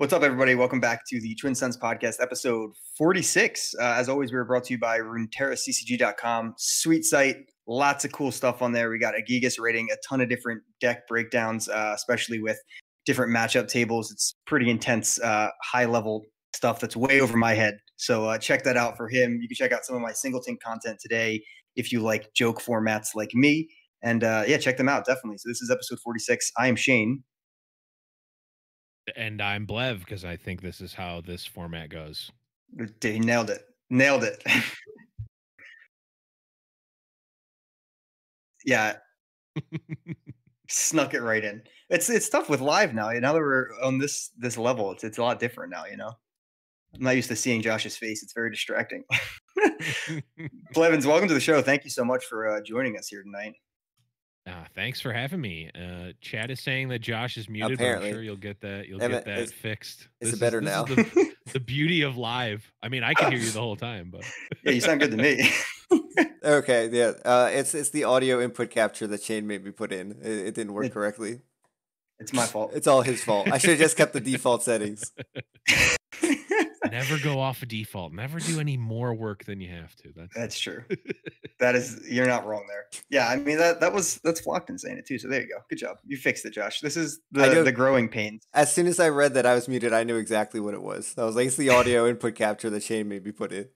What's up, everybody? Welcome back to the Twin Sons Podcast, episode 46. As always, we are brought to you by Runeterra, Sweet site, lots of cool stuff on there. We got a Gigas rating, a ton of different deck breakdowns, especially with different matchup tables. It's pretty intense, high-level stuff that's way over my head. So check that out for him. You can check out some of my singleton content today if you like joke formats like me. And yeah, check them out, definitely. So this is episode 46. I am Shane. And I'm Blev, because I think this is how this format goes. He nailed it. Nailed it. Yeah. Snuck it right in. It's tough with live now. Now that we're on this level, it's a lot different now, you know. I'm not used to seeing Josh's face. It's very distracting. TheBlevins, welcome to the show. Thank you so much for joining us here tonight. Thanks for having me. Chad is saying that Josh is muted, Apparently. but I'm sure you'll get that. You'll get that fixed. It's better now. This is the beauty of live. I mean, I can hear you the whole time, but yeah, you sound good to me. Okay, yeah. It's the audio input capture that Shane made me put in. It didn't work correctly. It's my fault. It's all his fault. I should have just kept the default settings. Never go off a default. Never do any more work than you have to. That's true. You're not wrong there. Yeah, I mean that's Flockton saying it too. So there you go. Good job. You fixed it, Josh. This is the growing pains. As soon as I read that I was muted, I knew exactly what it was. I was like, it's the audio input capture that Shane made me put in.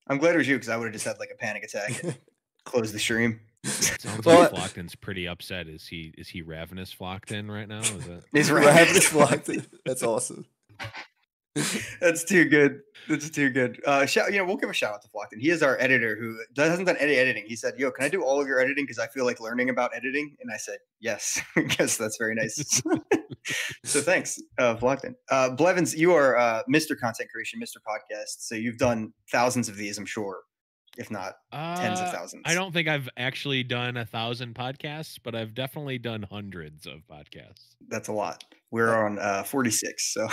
I'm glad it was you, because I would have just had like a panic attack and closed the stream. It sounds like Flockton's pretty upset. Is he ravenous Flockton right now? He's ravenous Flockton. That's awesome. That's too good. That's too good. We'll give a shout out to Flockton. He is our editor who hasn't done any editing. He said, "Yo, can I do all of your editing? Because I feel like learning about editing." And I said, "Yes." Yes, that's very nice. So thanks, Flockton. Blevins, you are Mr. Content Creation, Mr. Podcast. So you've done thousands of these, I'm sure, if not tens of thousands. I don't think I've actually done 1,000 podcasts, but I've definitely done hundreds of podcasts. That's a lot. We're on 46, so.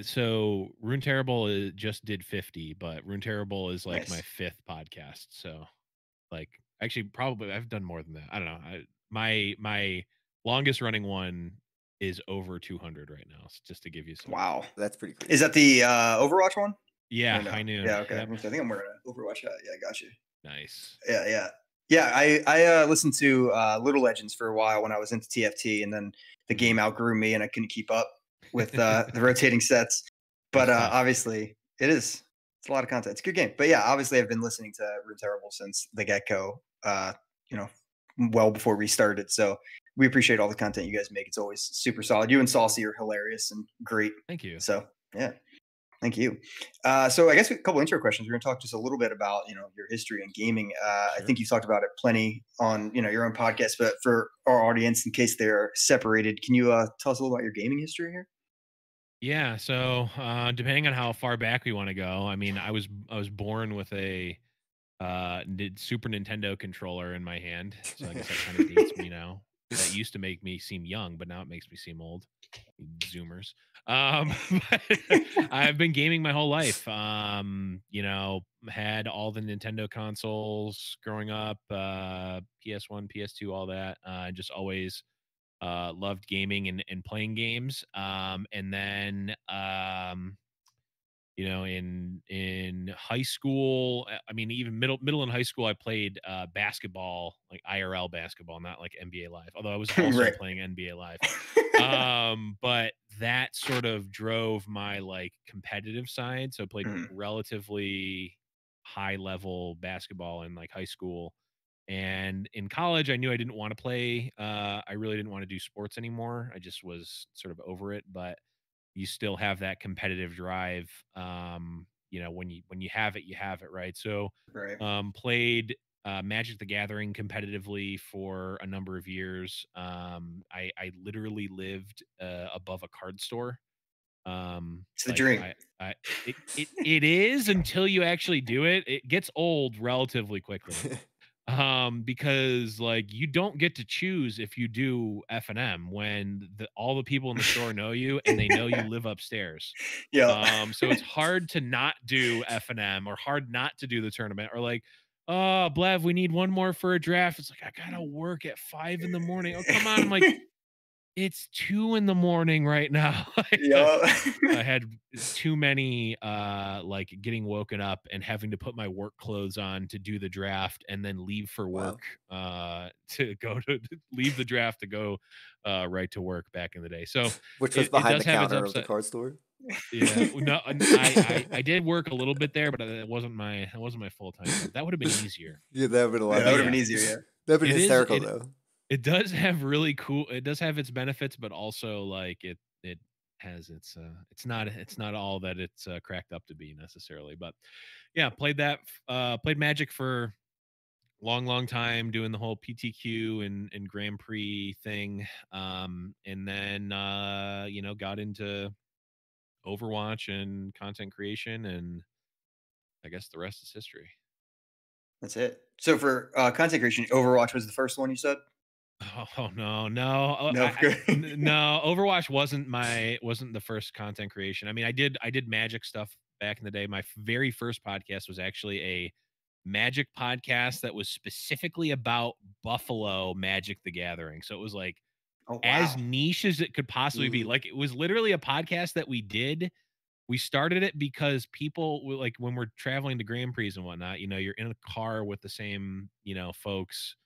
So Runeterra just did 50, but Runeterra is like my 5th podcast. So, like, actually, probably I've done more than that. I don't know. My longest running one is over 200 right now. So just to give you some. Wow, that's pretty cool. Is that the Overwatch one? Yeah, I knew. Yeah, okay. Yep. I think I'm wearing an Overwatch hat. Yeah, I got you. Nice. Yeah. I listened to Little Legends for a while when I was into TFT, and then the game outgrew me, and I couldn't keep up with the rotating sets. But obviously, it's a lot of content. It's a good game. But yeah, obviously, I've been listening to Runeterra since the get-go. Well before we started. So we appreciate all the content you guys make. It's always super solid. You and Saucy are hilarious and great. Thank you. So yeah. Thank you. So I guess a couple intro questions. We're going to talk just a little bit about, your history in gaming. Sure. I think you've talked about it plenty on, your own podcast, but for our audience, in case they're separated, can you tell us a little about your gaming history here? Yeah. So depending on how far back we want to go, I mean, I was born with a Super Nintendo controller in my hand. So I guess that kind of dates me now. That used to make me seem young, but now it makes me seem old. Zoomers. I've been gaming my whole life. Had all the Nintendo consoles growing up, PS1, PS2, all that. I just always loved gaming and playing games. And then in high school, I mean, even middle and high school, I played basketball, like IRL basketball, not like NBA Live, although I was also playing NBA Live. But that sort of drove my like competitive side. So I played relatively high level basketball in like high school. And in college, I knew I didn't want to play. I really didn't want to do sports anymore. I just was sort of over it, but you still have that competitive drive. When you have it, you have it, right? So played Magic the Gathering competitively for a number of years. I literally lived above a card store. It's the dream. It is until you actually do it. It gets old relatively quickly. Because like you don't get to choose if you do F&M when all the people in the store know you and they know you live upstairs. Yeah. So it's hard to not do F&M or hard not to do the tournament, or like, oh, Blev, we need one more for a draft. It's like, I gotta work at 5 a.m. Oh, come on. I'm like, It's 2 in the morning right now. Yeah. I had too many, like, getting woken up and having to put my work clothes on to do the draft and then leave for work, Wow. to go to leave the draft to go, right to work back in the day. So, Which was it behind does the have its counter of the upside. card store. Yeah. No, I did work a little bit there, but it wasn't my full-time job. That would have been easier. Yeah, that would have been a Yeah, lot that But would have been yeah, easier. Yeah. That'd been it is hysterical it though. it does have really cool it does have its benefits, but also, like, it has it's not all that it's, cracked up to be necessarily, but, yeah, played Magic for long, long time doing the whole PTQ and Grand Prix thing, and then, got into Overwatch and content creation, and I guess the rest is history. That's it. So for content creation, Overwatch was the first one you said? Oh, no, no. No. No, Overwatch wasn't the first content creation. I mean, I did Magic stuff back in the day. My very first podcast was actually a Magic podcast that was specifically about Buffalo Magic the Gathering. So it was like Oh as wow. niche as it could possibly be. Mhm. Like it was literally a podcast that we started it because people like when we're traveling to Grand Prix and whatnot, you're in a car with the same, folks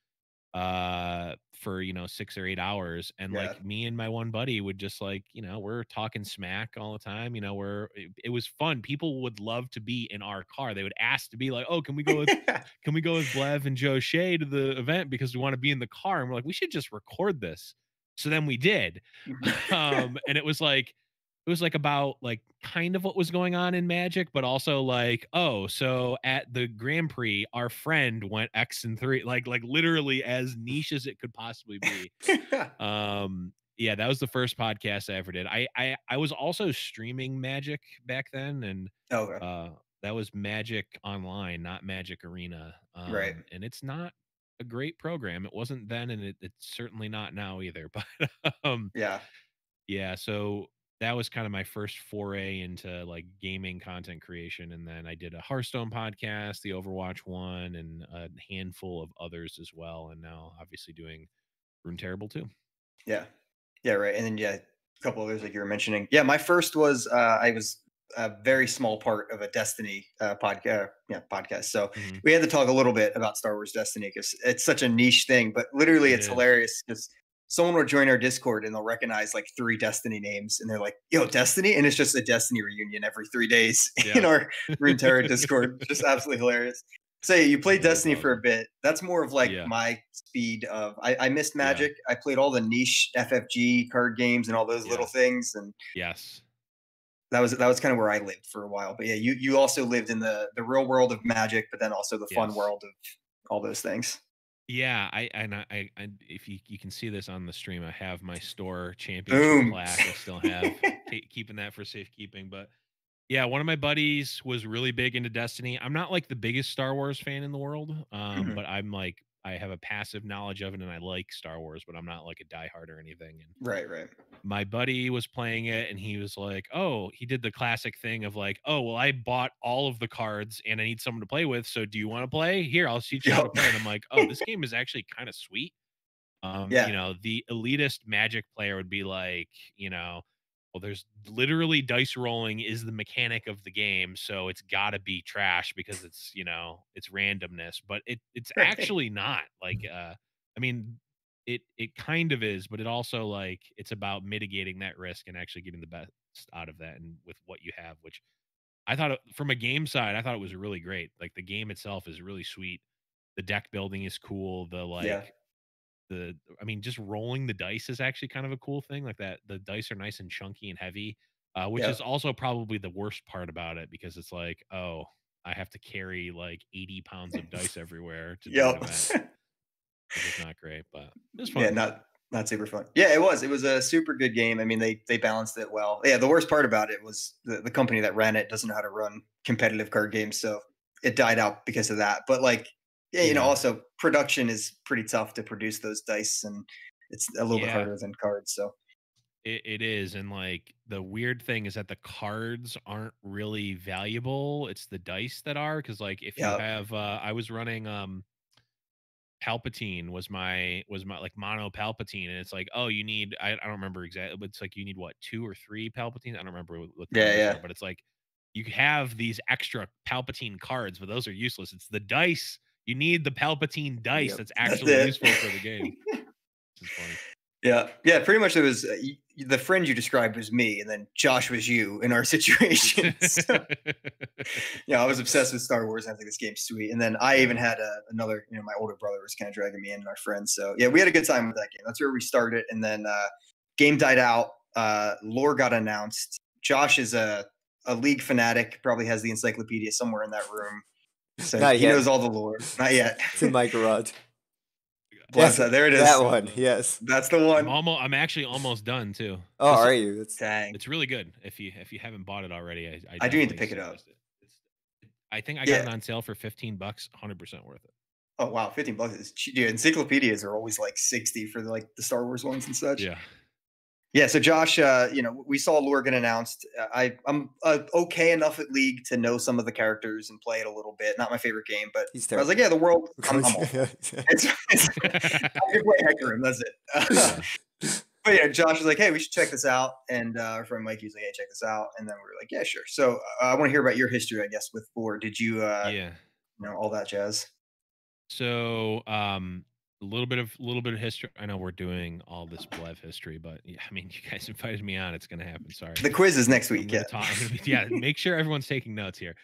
for 6 or 8 hours, and like Yeah. me and my one buddy would just like we're talking smack all the time. It was fun. People would love to be in our car. They would ask to be like, oh, can we go with Blev and Joe Shea to the event because we want to be in the car, and we're like, we should just record this. So then we did. And it was like about like kind of what was going on in Magic, but also like, oh, so at the Grand Prix, our friend went X and three, like literally as niche as it could possibly be. Yeah, that was the first podcast I ever did. I was also streaming Magic back then, and Okay. uh that was Magic Online, not Magic Arena. Right. And it's not a great program. It wasn't then, and it's certainly not now either. But Yeah. yeah, so that was kind of my first foray into like gaming content creation. And then I did a Hearthstone podcast, the Overwatch one, and a handful of others as well. And now obviously doing Runeterra too. Yeah. Yeah, right. And then a couple others like you were mentioning. Yeah, my first was I was a very small part of a Destiny podcast. Yeah, podcast. So Hmm. we had to talk a little bit about Star Wars Destiny because it's such a niche thing. But literally, It it's is. hilarious because someone will join our Discord and they'll recognize like 3 Destiny names, and they're like, "Yo, Destiny!" And it's just a Destiny reunion every 3 days in Yeah. our Runeterra Discord. Just absolutely hilarious. Say you played That is Destiny for a awesome. bit. That's more of like Yeah. my speed of I missed Yeah. Magic. I played all the niche FFG card games and all those little Yeah. things, and Yes. that was kind of where I lived for a while. But yeah, you also lived in the real world of Magic, but then also the fun Yes. world of all those things. Yeah, I if you can see this on the stream, I have my store championship Boom. plaque. I still have keeping that for safekeeping, but yeah, one of my buddies was really big into Destiny. I'm not like the biggest Star Wars fan in the world, Mhm. but I have a passive knowledge of it, and I like Star Wars, but I'm not like a diehard or anything. And Right, right. my buddy was playing it, and he was like, "Oh," he did the classic thing of like, "Oh, well, I bought all of the cards, and I need someone to play with. So, do you want to play? Here, I'll teach you how to Yep. play." And I'm like, "Oh, this game is actually kind of sweet." Yeah. The elitist Magic player would be like, well, there's literally dice rolling is the mechanic of the game, so it's got to be trash because it's randomness, but it's Right. actually not. Like, I mean, it kind of is, but it also like it's about mitigating that risk and actually getting the best out of that and with what you have, which I thought from a game side, I thought it was really great. Like the game itself is really sweet. The deck building is cool. Yeah. I mean, just rolling the dice is actually kind of a cool thing like that. The dice are nice and chunky and heavy, which is Yep. also probably the worst part about it because it's like, oh, I have to carry like 80 pounds of dice everywhere to do an Yep. event, which is not great, but it was Yeah, fun. not super fun. Yeah, it was. It was a super good game. I mean, they balanced it well. Yeah, the worst part about it was the company that ran it doesn't know how to run competitive card games, so it died out because of that. But like, yeah, Yeah. also production is pretty tough to produce those dice, and it's a little bit Yeah, harder than cards. So it is. And like the weird thing is that the cards aren't really valuable. It's the dice that are. Cause like if you yeah, have, I was running, Palpatine was my like mono Palpatine, and it's like, oh, you need I don't remember exactly, but it's like you need what 2 or 3 Palpatines. I don't remember what the numbers are, but it's like you have these extra Palpatine cards, but those are useless. It's the dice. You need the Palpatine dice that's actually useful for the game. This is funny. Yeah. Pretty much, it was the friend you described was me, and then Josh was you in our situation. So, I was obsessed with Star Wars. And I think this game's sweet. And then I even had another, my older brother was kind of dragging me in, and our friends. So yeah, we had a good time with that game. That's where we started. And then game died out. Lore got announced. Josh is a League fanatic. Probably has the encyclopedia somewhere in that room. So he knows all the lore. Not yet. It's in my garage. Yes, there it is. That one, yes. That's the one. I'm actually almost done too. Oh, are you? It's really good. If you haven't bought it already, I do need to pick it up. I think I got it on sale for $15, 100% worth it. Oh wow, $15 is cheap. Dude, encyclopedias are always like 60 for the Star Wars ones and such. Yeah. So Josh, we saw Lore get announced. I'm okay enough at League to know some of the characters and play it a little bit. Not my favorite game, but I was like, yeah, the world. I'm all. I can play Hecarim. That's it. But yeah, Josh was like, hey, we should check this out. And our friend Mikey was like, hey, check this out. And then we were like, yeah, sure. So I want to hear about your history, I guess, with Lore. Did you, all that jazz? So, a little bit of history. I know we're doing all this Blev history, but yeah, I mean, you guys invited me on. It's going to happen. Sorry. The quiz is next week. Make sure everyone's taking notes here.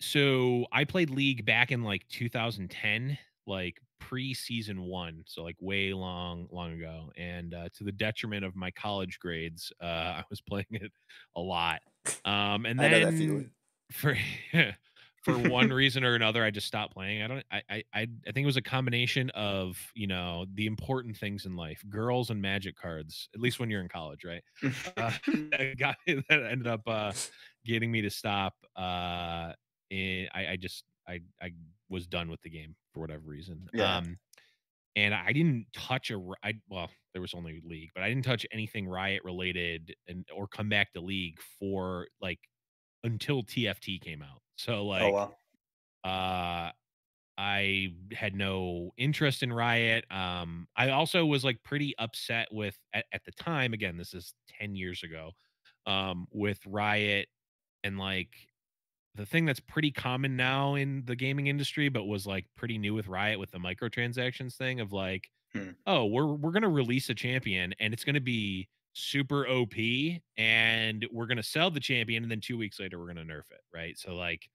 So I played League back in like 2010, like pre-season 1, so like way long ago, and to the detriment of my college grades, I was playing it a lot, and then for one reason or another, I just stopped playing. I think it was a combination of the important things in life, girls and Magic cards, at least when you're in college, right? That ended up getting me to stop. I was done with the game for whatever reason. And I didn't touch there was only League, but I didn't touch anything Riot related or come back to League for like until TFT came out. So like, I had no interest in Riot. I also was like pretty upset with at the time. Again, this is 10 years ago. With Riot and like the thing that's pretty common now in the gaming industry, but was like pretty new with Riot with the microtransactions thing of like, oh, we're gonna release a champion and it's gonna be super OP and we're gonna sell the champion and then 2 weeks later we're gonna nerf it, right? So like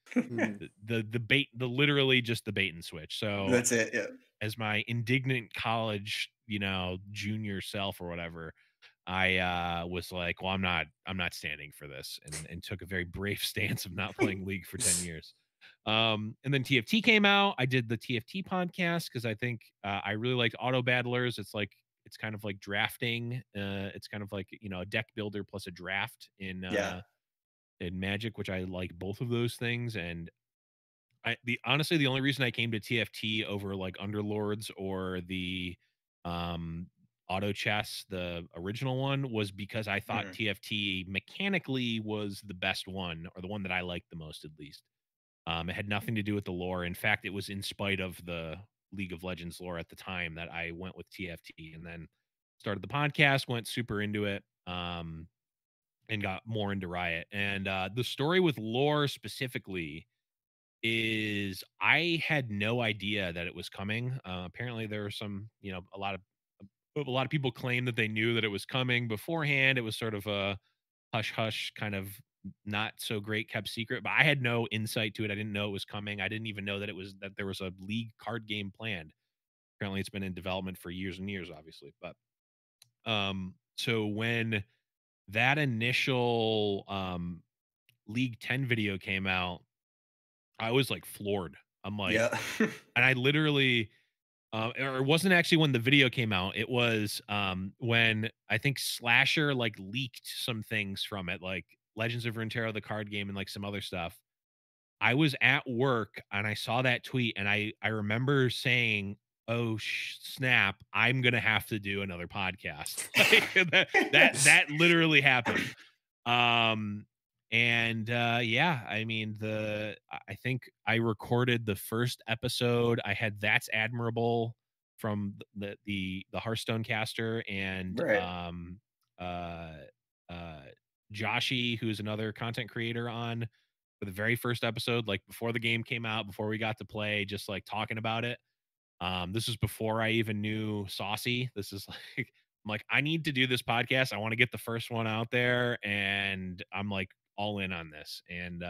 literally just the bait and switch. So that's it. Yeah. As my indignant college, junior self or whatever, I was like, well, I'm not standing for this, and took a very brave stance of not playing League for 10 years. And then TFT came out. I did the TFT podcast because I think I really liked auto battlers. It's kind of like drafting. It's kind of like a deck builder plus a draft in Magic, which I like both of those things. And honestly, the only reason I came to TFT over like Underlords or the Auto Chess, the original one, was because I thought TFT mechanically was the best one, or the one that I liked the most, at least. It had nothing to do with the lore. In fact, it was in spite of the League of Legends lore at the time that I went with TFT, and then started the podcast, went super into it, and got more into Riot. And the story with lore specifically is I had no idea that it was coming. Apparently there were some, a lot of people claim that they knew that it was coming beforehand. It was sort of a hush hush kind of not so great kept secret, but I had no insight to it. I didn't know it was coming. I didn't even know that there was a League card game planned. Apparently it's been in development for years and years, obviously. But so when that initial League 10 video came out, I was like floored. I'm like, and I literally, or it wasn't actually when the video came out. It was when I think Slasher like leaked some things from it, like Legends of Runeterra, the card game, and like some other stuff. I was at work and I saw that tweet, and I remember saying, "Oh snap! I'm gonna have to do another podcast." Like, that literally happened. And yeah, I mean, I think I recorded the first episode. I had That's Admirable from the Hearthstone caster, and Right. uh uh Joshy, who's another content creator, on for the very first episode, like before the game came out, before we got to play, just like talking about it. This was before I even knew Saucy. This is like, I'm like, I need to do this podcast. I want to get the first one out there, and I'm like all in on this. And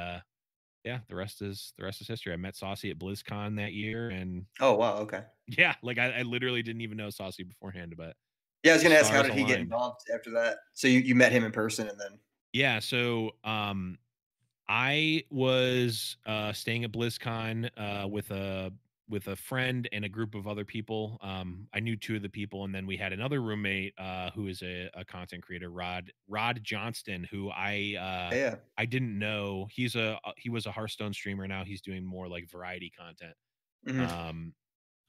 yeah, the rest is history. I met Saucy at BlizzCon that year, and Oh wow. Okay. yeah, like I literally didn't even know Saucy beforehand, but Yeah, I was gonna ask, how stars did he get aligned. involved after that? So you met him in person, and then Yeah, so I was staying at BlizzCon with a friend and a group of other people. I knew two of the people, and then we had another roommate who is a content creator, Rod Johnston, who yeah. I didn't know. He was a Hearthstone streamer. Now he's doing more like variety content. Mhm. Um,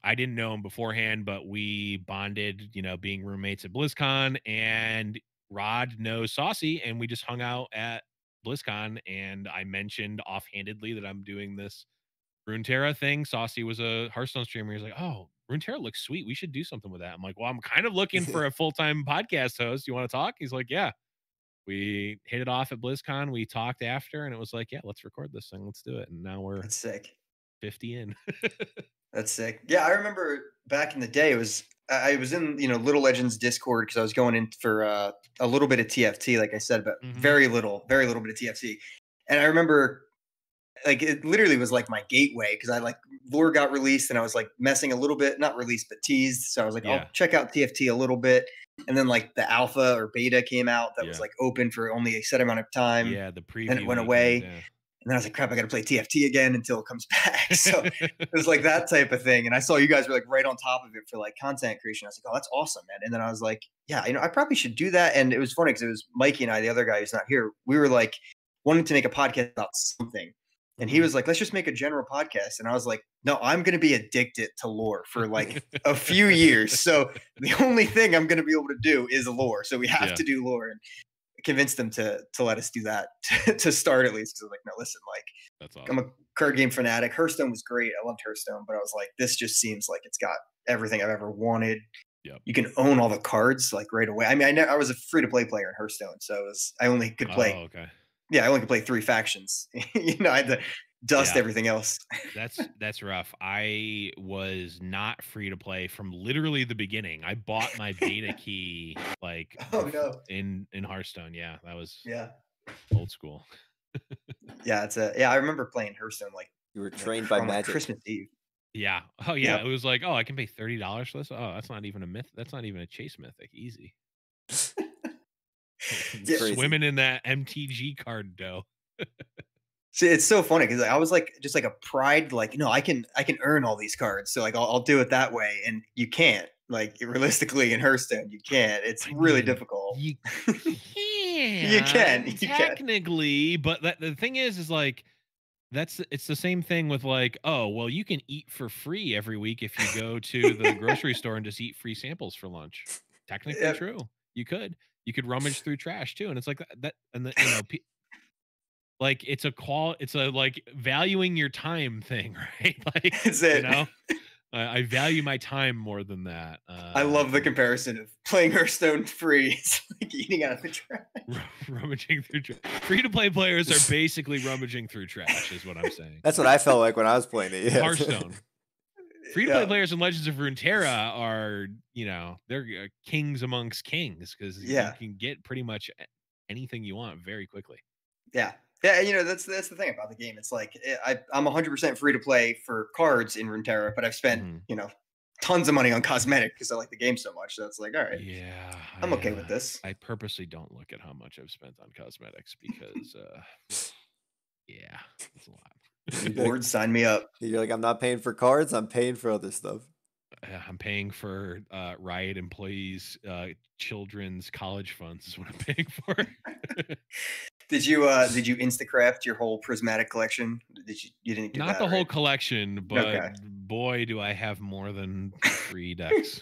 I didn't know him beforehand, but we bonded, being roommates at BlizzCon, and Rod knows Saucy, and we just hung out at BlizzCon, and I mentioned offhandedly that I'm doing this Runeterra thing. Saucy was a Hearthstone streamer. He's like, "Oh, Runeterra looks sweet. We should do something with that." I'm like, "Well, I'm kind of looking for a full-time podcast host. You want to talk?" He's like, "Yeah." We hit it off at BlizzCon. We talked after, and it was like, "Yeah, let's record this thing. Let's do it." And now we're That's sick. 50 in. That's sick. Yeah, I remember back in the day. It was I was in Little Legends Discord because I was going in for a little bit of TFT, like I said, but very little bit of TFT. And I remember, like, it literally was like my gateway, because I like lore got released, and I was like messing a little bit, not released but teased. So I was like, Yeah. I'll check out TFT a little bit, and then like the alpha or beta came out that was Yeah. like open for only a set amount of time. Yeah, the preview. Then it went weekend, away. yeah. And then I was like, crap, I got to play TFT again until it comes back. So it was like that type of thing. And I saw you guys were like right on top of it for like content creation. I was like, oh, that's awesome, man. And then I was like, yeah, I probably should do that. And it was funny because it was Mikey and I, the other guy who's not here. We were like wanting to make a podcast about something. And he was like, let's just make a general podcast. And I was like, no, I'm going to be addicted to lore for like a few years. So the only thing I'm going to be able to do is lore. So we have to do lore. And convinced them to let us do that to start, at least, because I was like, no, listen, like, that's awesome. I'm a card game fanatic. Hearthstone was great. I loved Hearthstone, but I was like, this just seems like it's got everything I've ever wanted. Yep. You can own all the cards like right away. I mean, I was a free to play player in Hearthstone, so I only could play. Oh, okay. Yeah, I only could play 3 factions. I had to dust everything else. That's rough. I was not free to play from literally the beginning. I bought my beta key like in Hearthstone. Yeah, that was old school. Yeah, I remember playing Hearthstone like you were trained by magic. Christmas Eve. Yeah. Oh yeah. It was like, oh, I can pay $30 for this. Oh, that's not even a myth. That's not even a chase mythic. Easy. Swimming in that MTG card dough. See, it's so funny because I was like, just like a pride, like, I can earn all these cards, so like I'll do it that way, and you can't. Like, realistically, in Hearthstone, you can't. It's really difficult. You can technically, but the thing is like, it's the same thing with like, oh, well, you can eat for free every week if you go to the grocery store and just eat free samples for lunch. Technically true. You could rummage through trash too, and it's like that, and like it's a like valuing your time thing, right? Like, that's it. I value my time more than that. I love the comparison of playing Hearthstone free. It's like eating out of the trash. Rummaging through trash. Free-to-play players are basically rummaging through trash, is what I'm saying. That's what I felt like when I was playing it. Yeah. Hearthstone. Free-to-play players in Legends of Runeterra are, they're kings amongst kings, because you can get pretty much anything you want very quickly. Yeah. Yeah, that's the thing about the game. It's like I'm 100% free to play for cards in Runeterra, but I've spent tons of money on cosmetic because I like the game so much. So it's like, all right, I'm okay with this. I purposely don't look at how much I've spent on cosmetics because, it's a lot. Board, sign me up. You're like, I'm not paying for cards. I'm paying for other stuff. I'm paying for Riot employees' children's college funds is what I'm paying for. Did you Instacraft your whole prismatic collection? You didn't do not that, the whole right? collection, but boy, do I have more than 3 decks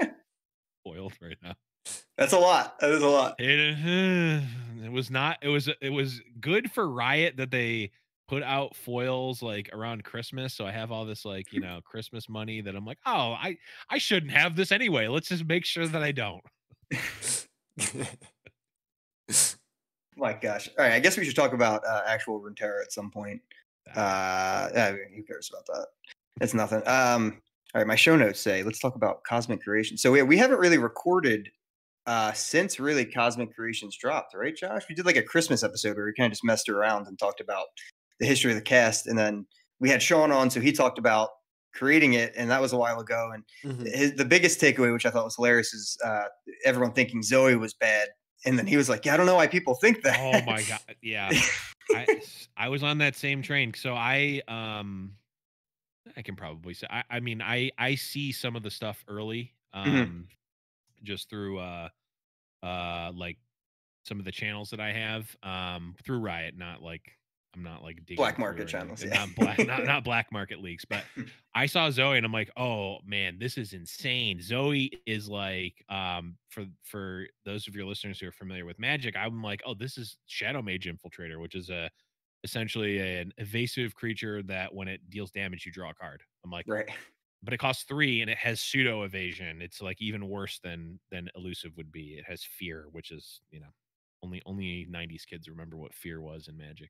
foiled right now. That's a lot. That is a lot. It was not. It was good for Riot that they put out foils like around Christmas. So I have all this like, Christmas money that I'm like, oh, I shouldn't have this anyway. Let's just make sure that I don't. My gosh. All right. I guess we should talk about actual Runeterra at some point. Who cares about that? It's nothing. All right. My show notes say, let's talk about Cosmic Creation. So we haven't really recorded since really Cosmic Creations dropped, right, Josh? We did like a Christmas episode where we kind of just messed around and talked about the history of the cast. And then we had Sean on, so he talked about creating it, and that was a while ago. And the biggest takeaway, which I thought was hilarious, is everyone thinking Zoe was bad. And then he was like, yeah, I don't know why people think that. Oh my God. Yeah. I was on that same train. So I can probably say, I mean, I see some of the stuff early, just through, like some of the channels that I have, through Riot, not like, I'm not like digging Black market channels, yeah. not black market leaks, but I saw Zoe and I'm like, oh man, this is insane. Zoe is like, for those of your listeners who are familiar with Magic, I'm like, oh, this is Shadow Mage Infiltrator, which is essentially an evasive creature that when it deals damage, you draw a card. I'm like, right. But it costs 3 and it has pseudo evasion. It's like even worse than elusive would be. It has fear, which is, only 90s kids remember what fear was in Magic.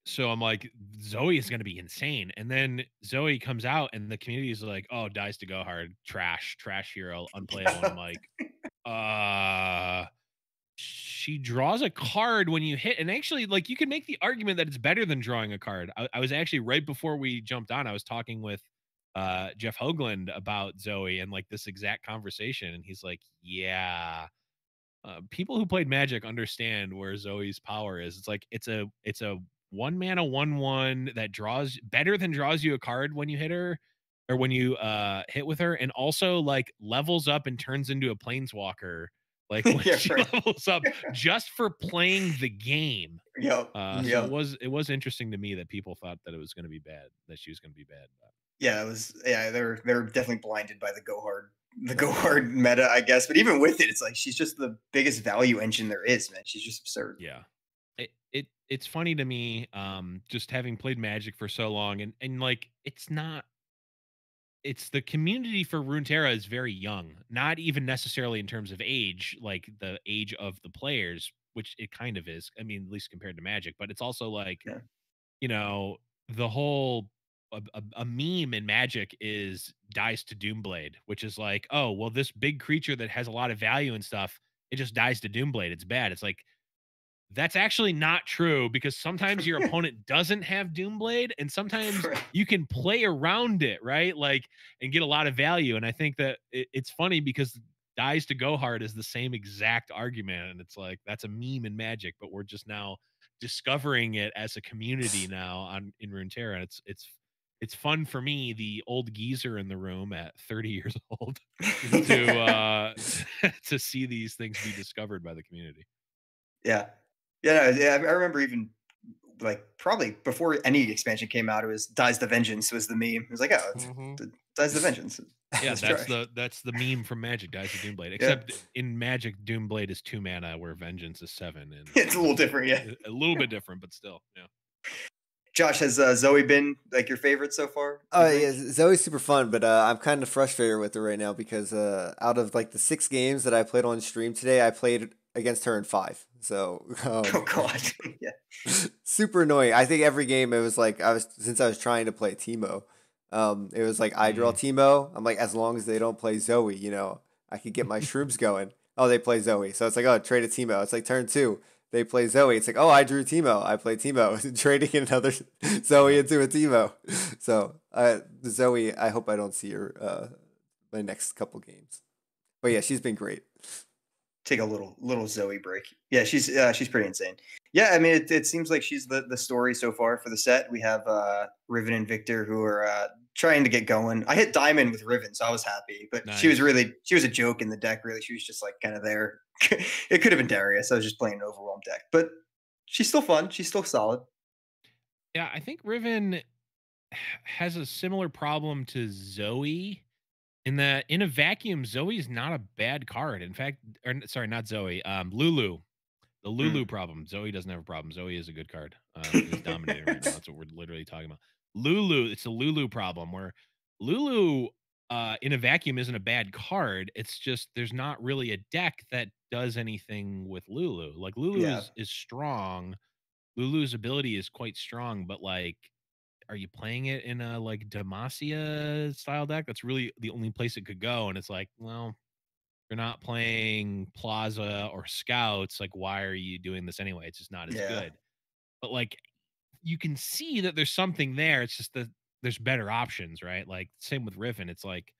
So I'm like, Zoe is going to be insane. And then Zoe comes out and the community is like, oh, dies to go hard, trash hero, unplayable. And I'm like, she draws a card when you hit, and actually, like, you can make the argument that it's better than drawing a card. I was actually, right before we jumped on, I was talking with Jeff Hoagland about Zoe and like this exact conversation, and he's like, yeah, people who played Magic understand where Zoe's power is. It's like it's a 1-mana 1/1 that draws you a card when you hit her, or when you hit with her, and also like levels up and turns into a planeswalker like when she levels up just for playing the game. Yep. So it was interesting to me that people thought that it was going to be bad, that she was going to be bad. Yeah, it was. Yeah, they're definitely blinded by the go hard meta, I guess. But even with it, it's like she's just the biggest value engine there is, man. She's just absurd. Yeah. It's funny to me, just having played Magic for so long, and like it's the community for Runeterra is very young, not even necessarily in terms of age, like the age of the players, which it kind of is. I mean, at least compared to Magic, but it's also like, the whole a meme in Magic is dies to Doomblade, which is like, oh, well, this big creature that has a lot of value and stuff, it just dies to Doomblade. It's bad. It's like, that's actually not true, because sometimes your opponent doesn't have Doomblade, and sometimes you can play around it, right? Like, and get a lot of value. And I think that it's funny because dies to go hard is the same exact argument. And it's like, that's a meme in Magic, but we're just now discovering it as a community now in Runeterra. And it's fun for me, the old geezer in the room at 30 years old, to see these things be discovered by the community. Yeah. Yeah, I remember even like probably before any expansion came out, it was Dies the Vengeance was the meme. It was like, oh, it's Dies the Vengeance. Yeah, that's the meme from Magic, Dies the Doomblade. Except in Magic, Doomblade is 2 mana, where Vengeance is 7. And it's a little different, yeah. A little bit different, but still, yeah. Josh, has Zoe been like your favorite so far? Oh yeah, Zoe's super fun, but I'm kind of frustrated with her right now because out of like the 6 games that I played on stream today, I played against her in 5. So oh god, yeah, super annoying. I think every game it was like I was trying to play Teemo. It was like I draw Teemo. I'm like, as long as they don't play Zoe, I could get my shrooms going. Oh, they play Zoe, so it's like, oh, trade a Teemo. It's like turn 2. They play Zoe. It's like, oh, I drew Teemo. I play Teemo. Trading another Zoe into a Teemo. So Zoe, I hope I don't see her my next couple games. But yeah, she's been great. Take a little Zoe break. Yeah, she's pretty insane. Yeah, I mean, it seems like she's the story so far for the set. We have Riven and Victor who are trying to get going. I hit Diamond with Riven, so I was happy. But nice. She was a joke in the deck, really. She was just like kind of there. It could have been Darius. I was just playing an overwhelmed deck. But she's still fun. She's still solid. Yeah, I think Riven has a similar problem to Zoe In a vacuum, Zoe's not a bad card. In fact, or sorry, not Zoe. Lulu. The Lulu problem. Zoe doesn't have a problem. Zoe is a good card. Is dominating right now. That's what we're literally talking about. Lulu, it's a Lulu problem where Lulu in a vacuum isn't a bad card. It's just there's not really a deck that does anything with Lulu. Like Lulu Yeah. is strong. Lulu's ability is quite strong, but like, are you playing it in a like Demacia style deck? That's really the only place it could go. And it's like, well, you're not playing Plaza or Scouts. Like, why are you doing this anyway? It's just not as Yeah. good. But like, you can see that there's something there. It's just that there's better options, right? Like, same with Riven. It's like,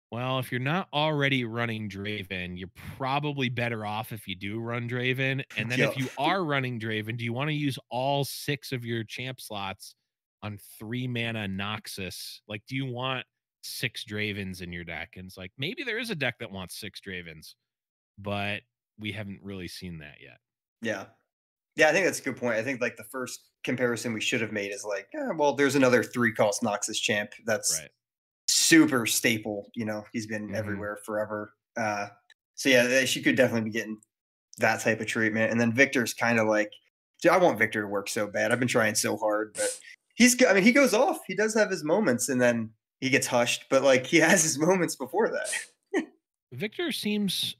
well, if you're not already running Draven, you're probably better off if you do run Draven. And then Yep. if you are running Draven, do you want to use all 6 of your champ slots on 3 mana Noxus? Like, do you want 6 Dravens in your deck? And it's like, maybe there is a deck that wants 6 Dravens, but we haven't really seen that yet. Yeah. Yeah, I think that's a good point. I think like the first comparison we should have made is like, well, there's another 3-cost Noxus champ that's Right. super staple. You know, he's been everywhere forever. So yeah, she could definitely be getting that type of treatment. And then Victor's kind of like, I want Victor to work so bad. I've been trying so hard, but I mean, he goes off. He does have his moments, and then he gets hushed. But like, he has his moments before that. Victor seems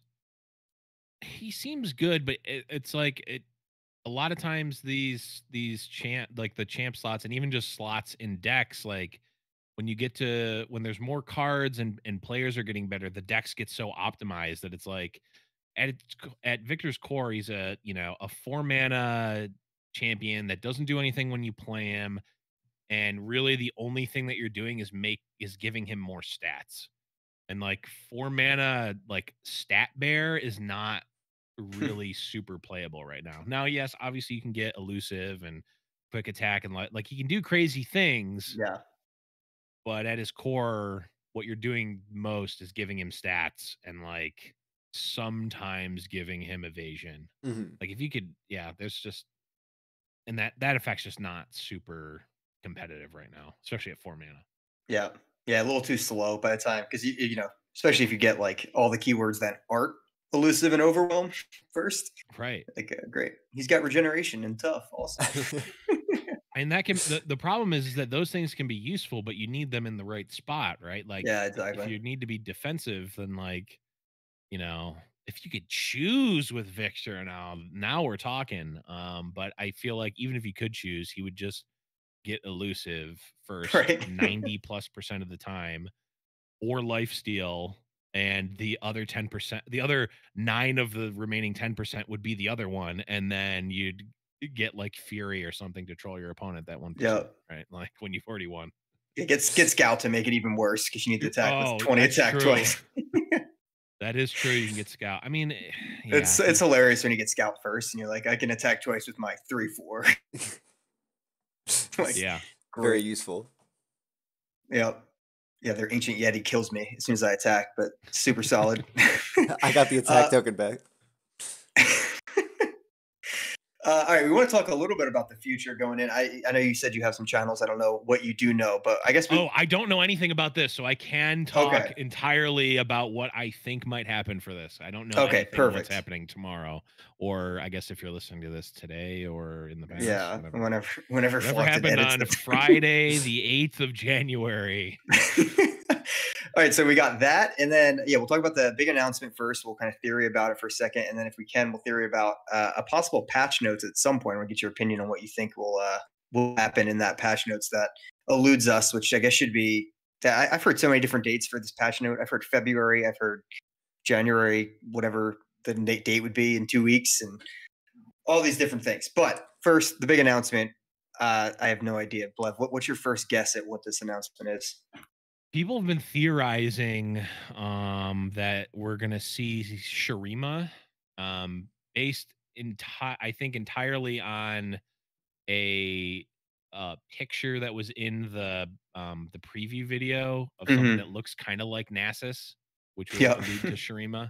good, but it's like a lot of times these champ, like the champ slots and even just slots in decks, like when you get to when there's more cards and players are getting better, the decks get so optimized that it's like at Victor's core, he's a 4-mana champion that doesn't do anything when you play him, and really the only thing that you're doing is giving him more stats. And like 4-mana like stat bear is not really super playable right now. Now, yes, obviously you can get elusive and quick attack and like he can do crazy things, Yeah. but at his core, what you're doing most is giving him stats and like sometimes giving him evasion. Like if you could, yeah, there's just and that effect's just not super competitive right now, especially at 4 mana. Yeah. Yeah, a little too slow by the time because you know, especially if you get like all the keywords that aren't elusive and overwhelm first. Right. Like great. He's got regeneration and tough also. And that can the problem is that those things can be useful, but you need them in the right spot, right? Like Yeah, if exactly. you need to be defensive, then like, if you could choose with Victor now we're talking. But I feel like even if he could choose, he would just get elusive first Right. 90+% of the time, or lifesteal, and the other 10%, the other 9 of the remaining 10% would be the other one, and then you'd get like Fury or something to troll your opponent that 1%, Yeah. right? Like when you've already won. It gets Scout to make it even worse because you need to attack with 20 that's attack true. twice. That is true. You can get Scout. I mean, yeah, it's hilarious when you get Scout first and you're like, I can attack twice with my 3/4. Like, yeah. Very useful. Yeah. Yeah, their Ancient Yeti kills me as soon as I attack, but super solid. I got the attack token back. All right, we want to talk a little bit about the future going in. I know you said you have some channels. I don't know what you do know, but I guess I don't know anything about this, so I can talk entirely about what I think might happen for this. I don't know anything what's happening tomorrow, or I guess if you're listening to this today or in the past. Yeah, whenever happened on Friday, the 8th of January. All right, so we got that, and then we'll talk about the big announcement first. We'll kind of theory about it for a second, and then if we can, we'll theory about a possible patch notes at some point. We'll get your opinion on what you think will happen in that patch notes that eludes us, which I guess should be. I've heard so many different dates for this patch note. I've heard February, I've heard January, whatever the date would be in 2 weeks, and all these different things. But first, the big announcement. I have no idea, Blev. What's your first guess at what this announcement is? People have been theorizing that we're gonna see Shurima, based I think entirely on a picture that was in the preview video of something that looks kind of like Nasus, which will allude to Shurima.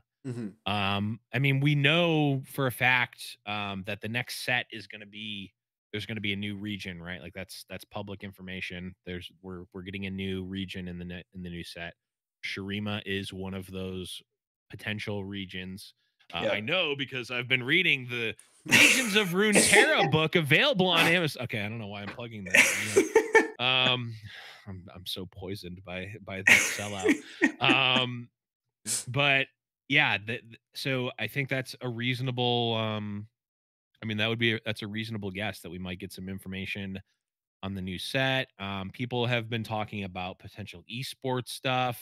I mean, we know for a fact that the next set is going to be there's going to be a new region, right? Like that's public information. We're getting a new region in the new set. Shurima is one of those potential regions. Yep. I know because I've been reading the Regions of Runeterra book available on Amazon. Okay, I don't know why I'm plugging that. I'm so poisoned by that sellout. But yeah, so I think that's a reasonable. I mean, that's a reasonable guess that we might get some information on the new set. People have been talking about potential esports stuff,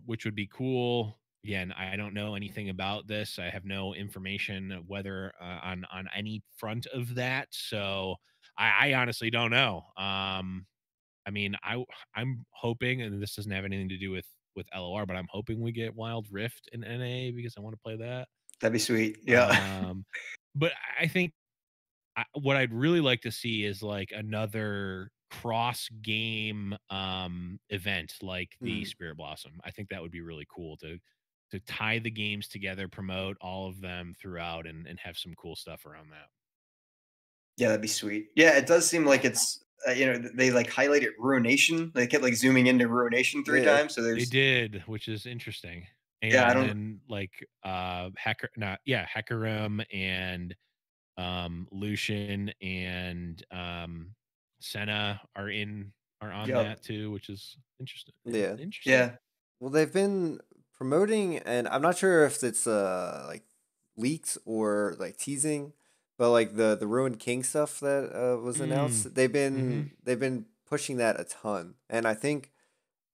which would be cool. Again, I don't know anything about this. I have no information whether on any front of that. So I honestly don't know. I mean, I'm hoping, and this doesn't have anything to do with LOR, but I'm hoping we get Wild Rift in NA because I want to play that. That'd be sweet. Yeah. But I think what I'd really like to see is like another cross game event like the Spirit Blossom. I think that would be really cool to tie the games together, promote all of them throughout, and have some cool stuff around that. Yeah, that'd be sweet. Yeah, it does seem like it's they like highlighted Ruination. They kept like zooming into Ruination 3 times. So they did, which is interesting. And yeah, I don't. then like Hecarim and Lucian and Senna are on that too, which is interesting. Yeah. Interesting. Yeah. Well, they've been promoting, and I'm not sure if it's like leaked or like teasing, but like the Ruined King stuff that was announced, they've been pushing that a ton, and I think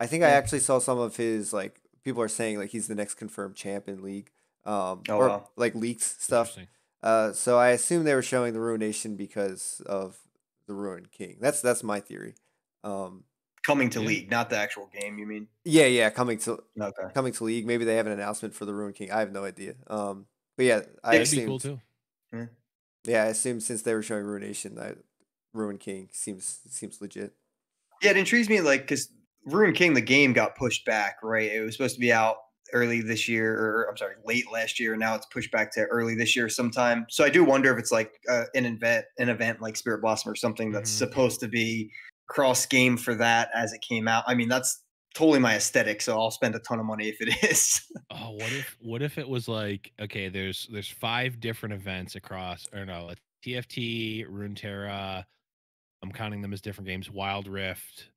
I actually saw some of his like people are saying like he's the next confirmed champ in League, wow. like leaked stuff. So I assume they were showing the Ruination because of the Ruined King. That's my theory. Coming to League, not the actual game, you mean? Yeah, coming to League. Maybe they have an announcement for the Ruined King. I have no idea. But yeah, I that'd assumed, be cool too. Yeah, I assumed since they were showing Ruination, that Ruined King seems legit. Yeah, it intrigues me, like, because Ruined King, the game got pushed back, right? It was supposed to be out early this year, or I'm sorry, late last year. Now it's pushed back to early this year sometime. So I do wonder if it's like an event like Spirit Blossom or something that's supposed to be cross game for that as it came out. I mean, that's totally my aesthetic, so I'll spend a ton of money if it is. Oh, what if it was like, okay, there's 5 different events across, or no, TFT, Runeterra. I'm counting them as different games. Wild Rift,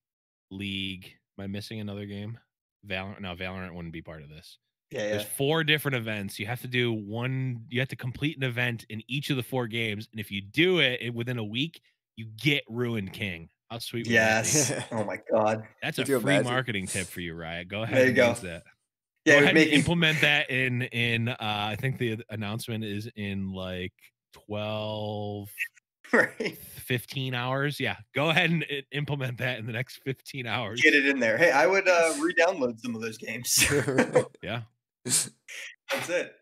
League. Am I missing another game? Valorant? No, Valorant wouldn't be part of this. Yeah. There's 4 different events. You have to do one. You have to complete an event in each of the 4 games, and if you do it within a week, you get Ruined King. How sweet would that be? Oh my god, that's a free marketing tip for you, Riot. Go ahead and use that. Yeah, go ahead and implement that in I think the announcement is in like 12 15 hours. Yeah, go ahead and implement that in the next 15 hours. Get it in there. Hey, I would re-download some of those games. Yeah, that's it.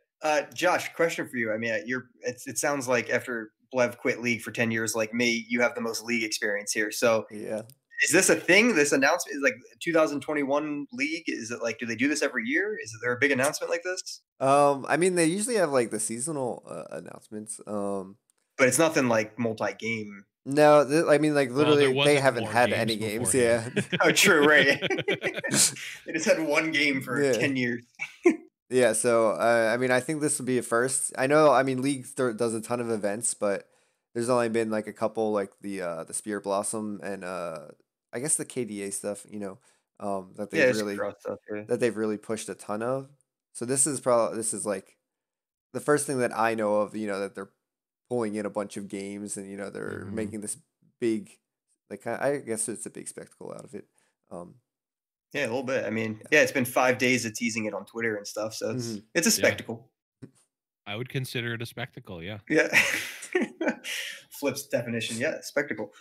Josh, question for you. I mean, it sounds like after Blev quit League for 10 years like me, you have the most League experience here. So yeah, is this a thing? This announcement is like 2021 League? Is it like, do they do this every year? Is there a big announcement like this? I mean, they usually have like the seasonal announcements. But it's nothing like multi-game. No, I mean, like literally, they haven't had any games. Yeah. Oh, true, right? They just had one game for 10 years. Yeah, so I mean, I think this will be a first. I know, I mean, League does a ton of events, but there's only been like a couple, like the Spirit Blossom and I guess the KDA stuff, that they've really pushed a ton of. So this is like the first thing that I know of, that they're pulling in a bunch of games and they're making this big, like, I guess it's a big spectacle out of it. Yeah, a little bit. I mean, yeah, it's been 5 days of teasing it on Twitter and stuff, so it's a spectacle. I would consider it a spectacle. Yeah. Flip's definition. Yeah, spectacle.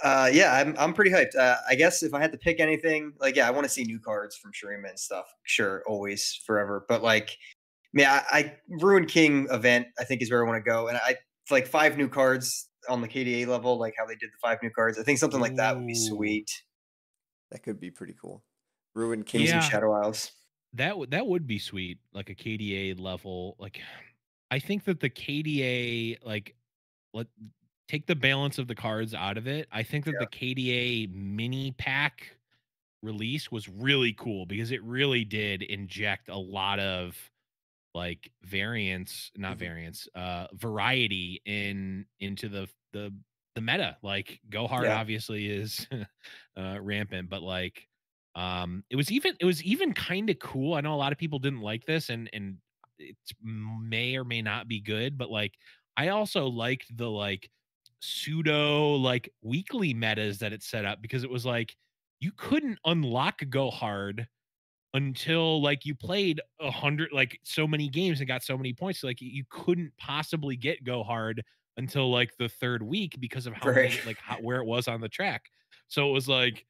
Yeah, I'm pretty hyped. I guess if I had to pick anything, like, yeah, I want to see new cards from Shurima and stuff. Sure, always, forever. But like, I Ruined King event, I think, is where I want to go. And I like 5 new cards on the KDA level, like how they did the 5 new cards. I think something like that would be sweet. That could be pretty cool. Ruined King and Shadow Isles. That would be sweet, like a KDA level. Like, I think that the KDA, like, take the balance of the cards out of it. I think that the KDA mini pack release was really cool because it really did inject a lot of like variety into the meta. Like go hard Yeah. obviously is rampant, but like it was even kind of cool. I know a lot of people didn't like this, and it may or may not be good, but like I also liked the like pseudo like weekly metas that it set up, because it was like you couldn't unlock go hard until like you played 100, like so many games and got so many points. Like you couldn't possibly get go hard until like the third week because of how Right. many, like where it was on the track. So it was like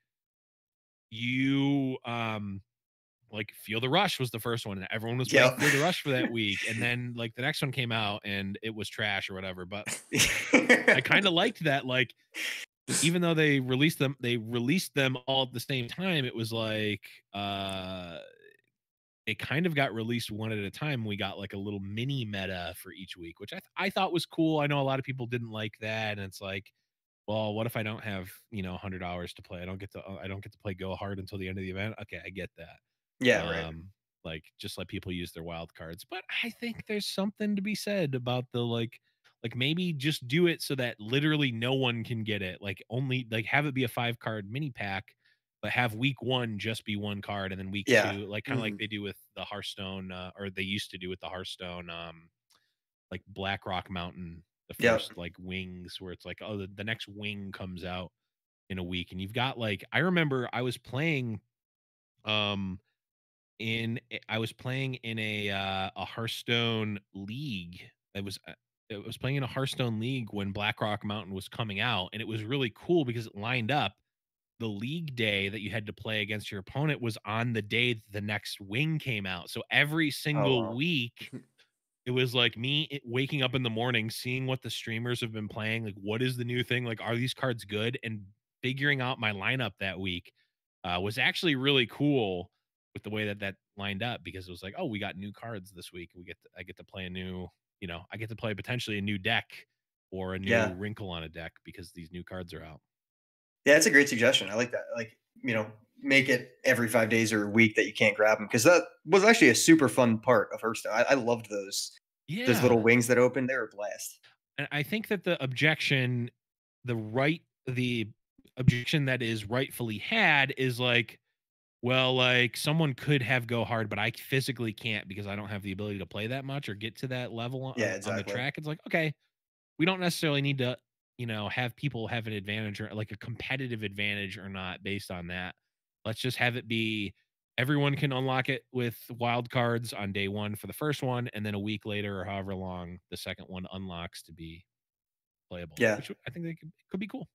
you like Feel the Rush was the first one, and everyone was playing Yep. Feel the Rush for that week, and then like the next one came out and it was trash or whatever. But I kind of liked that, like even though they released them all at the same time, it was like they kind of got released one at a time. We got like a little mini meta for each week, which I thought was cool. I know a lot of people didn't like that, and it's like, well, what if I don't have, $100 to play? I don't get to play go hard until the end of the event. Okay, I get that. Yeah, right. Like just let people use their wild cards. But I think there's something to be said about the like maybe just do it so that literally no one can get it. Like only like have it be a 5-card mini pack, but have week 1 just be 1 card, and then week Yeah. 2, like kind of like they do with the Hearthstone, or they used to do with the Hearthstone, like Blackrock Mountain, the Yep. first like wings, where it's like, oh, the next wing comes out in a week, and you've got like, I remember I was playing in a Hearthstone league. It was playing in a Hearthstone league when Blackrock Mountain was coming out, and it was really cool because it lined up the league day that you had to play against your opponent was on the day the next wing came out. So every Oh, single wow. week, it was like me waking up in the morning, seeing what the streamers have been playing, like what is the new thing, like are these cards good, and figuring out my lineup that week was actually really cool with the way that lined up, because it was like, oh, we got new cards this week. I get to play a new, I get to play potentially a new deck or a new Yeah. wrinkle on a deck because these new cards are out. Yeah, it's a great suggestion. I like that. Like, make it every 5 days or a week that you can't grab them, because that was actually a super fun part of Hearthstone. I loved those Yeah. little wings that opened. They were a blast. And I think that the objection that is rightfully had is like, well, like someone could have go hard, but I physically can't because I don't have the ability to play that much or get to that level Yeah, on the exactly. track. It's like, okay, we don't necessarily need to, have people have an advantage or like a competitive advantage or not based on that. Let's just have it be everyone can unlock it with wild cards on day 1 for the first one, and then a week later or however long the second one unlocks to be playable, Yeah. which I think could be cool.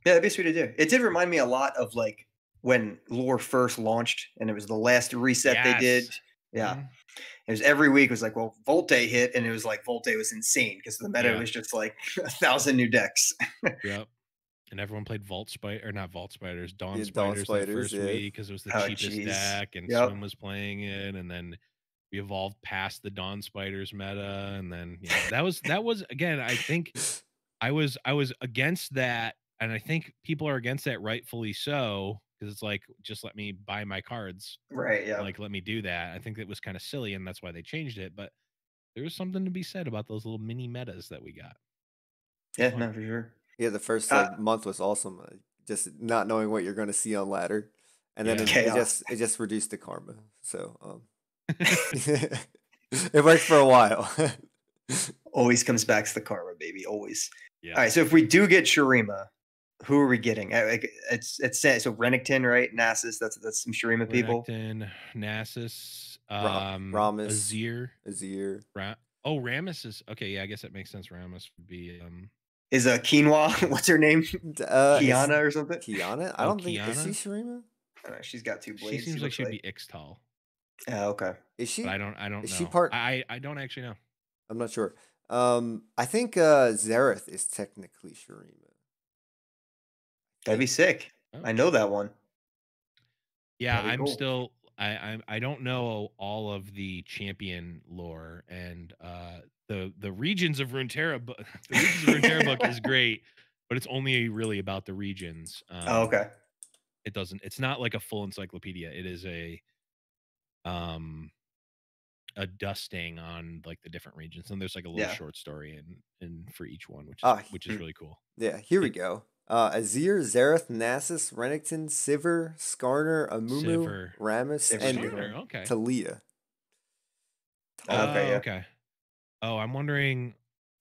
Yeah, that'd be sweet to do. It did remind me a lot of like when lore first launched, and it was the last reset they did. Yes. Yeah. Mhm. It was every week was like, well, Volte hit, and it was like Volte was insane because the meta Yeah. was just like 1,000 new decks. Yep. And everyone played Vault Spider, or not Vault Spiders, Dawn Yeah, Dawn Spiders that Spiders, first yeah. week because it was the Oh, cheapest jeez. deck, and Yep. Swim was playing it, and then we evolved past the Dawn Spiders meta, and then that was again, I think I was against that, and I think people are against that rightfully so, because it's like, just let me buy my cards, Right. Yeah. like let me do that. I think it was kind of silly, and that's why they changed it. But there was something to be said about those little mini metas that we got. Yeah, Fun. no, for sure. Yeah, the first month was awesome. Just not knowing what you're going to see on ladder, and then Yeah. it just reduced the karma. So it worked for a while. Always comes back to the karma, baby. Always. Yeah. All right. So if we do get Shurima, who are we getting? It's so Renekton, right? Nasus. That's some Shurima people. Renekton, Nasus, Rammus, Azir. Rammus is okay. Yeah, I guess that makes sense. Rammus would be Is Quinoa? What's her name? Kiana or something? Kiana? I don't think is she Shurima? She's got 2 blades. She seems like she'd be Ixtal. Oh, okay. Is she? But I don't know. Is she part? I don't actually know. I'm not sure. I think Xerath is technically Shurima. That'd be sick. Oh. I know that one. Yeah, I'm cool. Still. I don't know all of the champion lore, and the regions of Runeterra. The regions of Runeterra book is great, but it's only really about the regions. Oh, okay. It doesn't. It's not like a full encyclopedia. It is a dusting on like the different regions, and there's like a little short story in for each one, which is really cool. Yeah, here we go. Azir, Zareth, Nasus, Renekton, Sivir, Skarner, Amumu, Rammus, and Skarner, Talia. Okay, yeah. Okay. Oh, I'm wondering.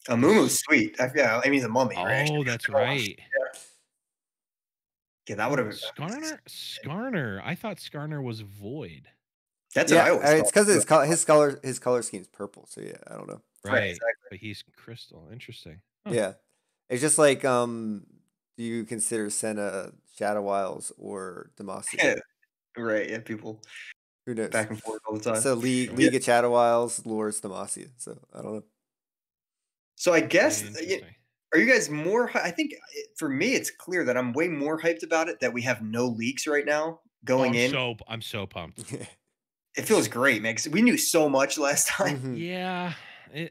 Amumu's sweet. Yeah, I mean the mummy. Oh, right? that's right. Yeah, that would have been Skarner. I thought Skarner was void. That's what I always thought. It's because his color scheme's purple. So yeah, I don't know. Right, exactly. But he's crystal. Interesting. Huh. Yeah, it's just like do you consider Senna Shadow Isles or Demacia? Yeah. Right. Yeah, people. Who knows? Back and forth all the time. So League of Shadow Isles lures Demacia. So I don't know. So I guess. Are you guys more? I think for me, it's clear that I'm way more hyped about it. That we have no leaks right now going in. I'm so pumped. It feels great, man. 'Cause we knew so much last time. Yeah, I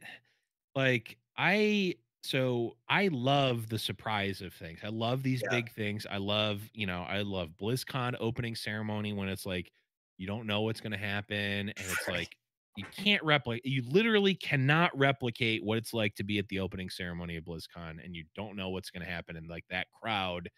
love the surprise of things. I love these big things. I love BlizzCon opening ceremony when it's like you don't know what's going to happen, and it's like you literally cannot replicate what it's like to be at the opening ceremony of BlizzCon, and you don't know what's going to happen, and like that crowd,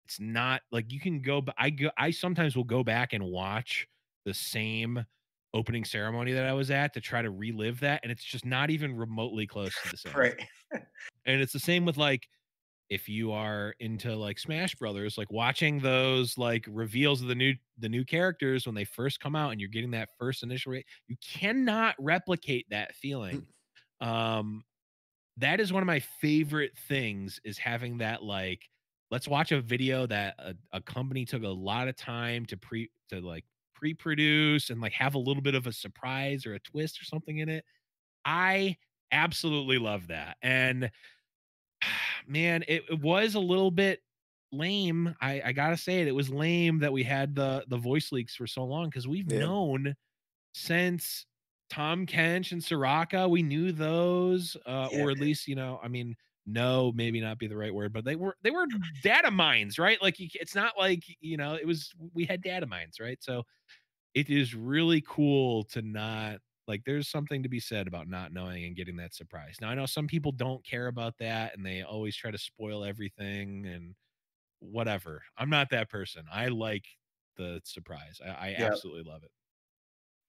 it's not like you can go. I sometimes will go back and watch the same opening ceremony that I was at to try to relive that, and it's just not even remotely close to the same. Right. And it's the same with like if you are into like Smash Brothers, like watching those like reveals of the new characters when they first come out and you're getting that first initial you cannot replicate that feeling. That is one of my favorite things, is having that like, let's watch a video that a company took a lot of time to pre-produce and like have a little bit of a surprise or a twist or something in it. I absolutely love that. And man, it was a little bit lame. I gotta say it. It was lame that we had the voice leaks for so long, because we've known since Tom Kench and Soraka, we knew those, or at least, I mean, no, maybe not be the right word, but they were data mines, right? Like it's not like, we had data mines, right? So it is really cool to not, like, there's something to be said about not knowing and getting that surprise. Now I know some people don't care about that and they always try to spoil everything and whatever. I'm not that person. I like the surprise. I absolutely love it.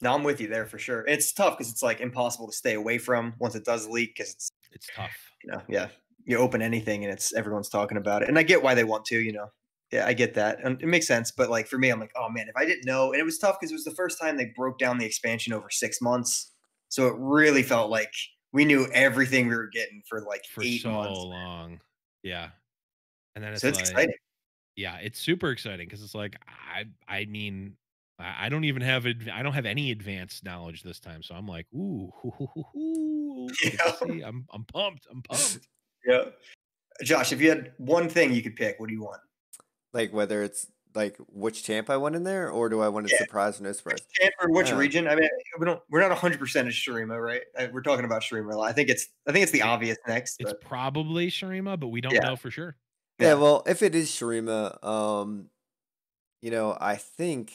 No, I'm with you there for sure. It's tough because it's like impossible to stay away from once it does leak, because it's tough. You open anything and everyone's talking about it, and I get why they want to. Yeah, I get that, and it makes sense. But like for me, I'm like, oh man, if I didn't know, and it was tough because it was the first time they broke down the expansion over 6 months, so it really felt like we knew everything we were getting for like 8 months. So long, yeah. And then it's exciting. Yeah, it's super exciting because it's like I mean. I don't have any advanced knowledge this time, so I'm like, ooh, I'm pumped. Yeah, Josh, if you had one thing you could pick, what do you want? Like whether it's like which champ I want in there, or do I want a surprise or no surprise? Which champ or which region? I mean, we're not 100% as Shurima, right? We're talking about Shurima a lot. I think it's the obvious next. It's probably Shurima, but we don't know for sure. Yeah, well, if it is Shurima, I think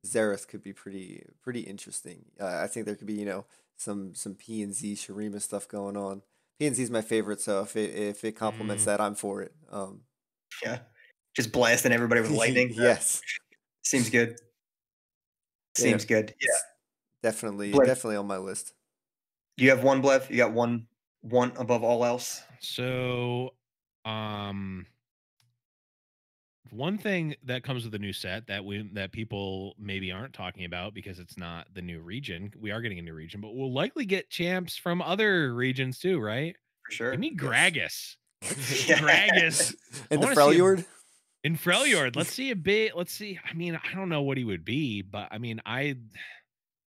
Xerath could be pretty interesting. I think there could be some P and Z Shurima stuff going on. P and Z is my favorite, so if it complements that, I'm for it. Yeah, just blasting everybody with lightning. Yes, seems good. Seems good. Yeah, definitely on my list. Do you have one, Blev? You got one above all else? So, one thing that comes with the new set that people maybe aren't talking about because it's not the new region. We are getting a new region, but we'll likely get champs from other regions too, right? For sure. Give me Gragas. Gragas. In the Freljord? In Freljord. Let's see a bit. Let's see. I mean, I don't know what he would be, but I mean,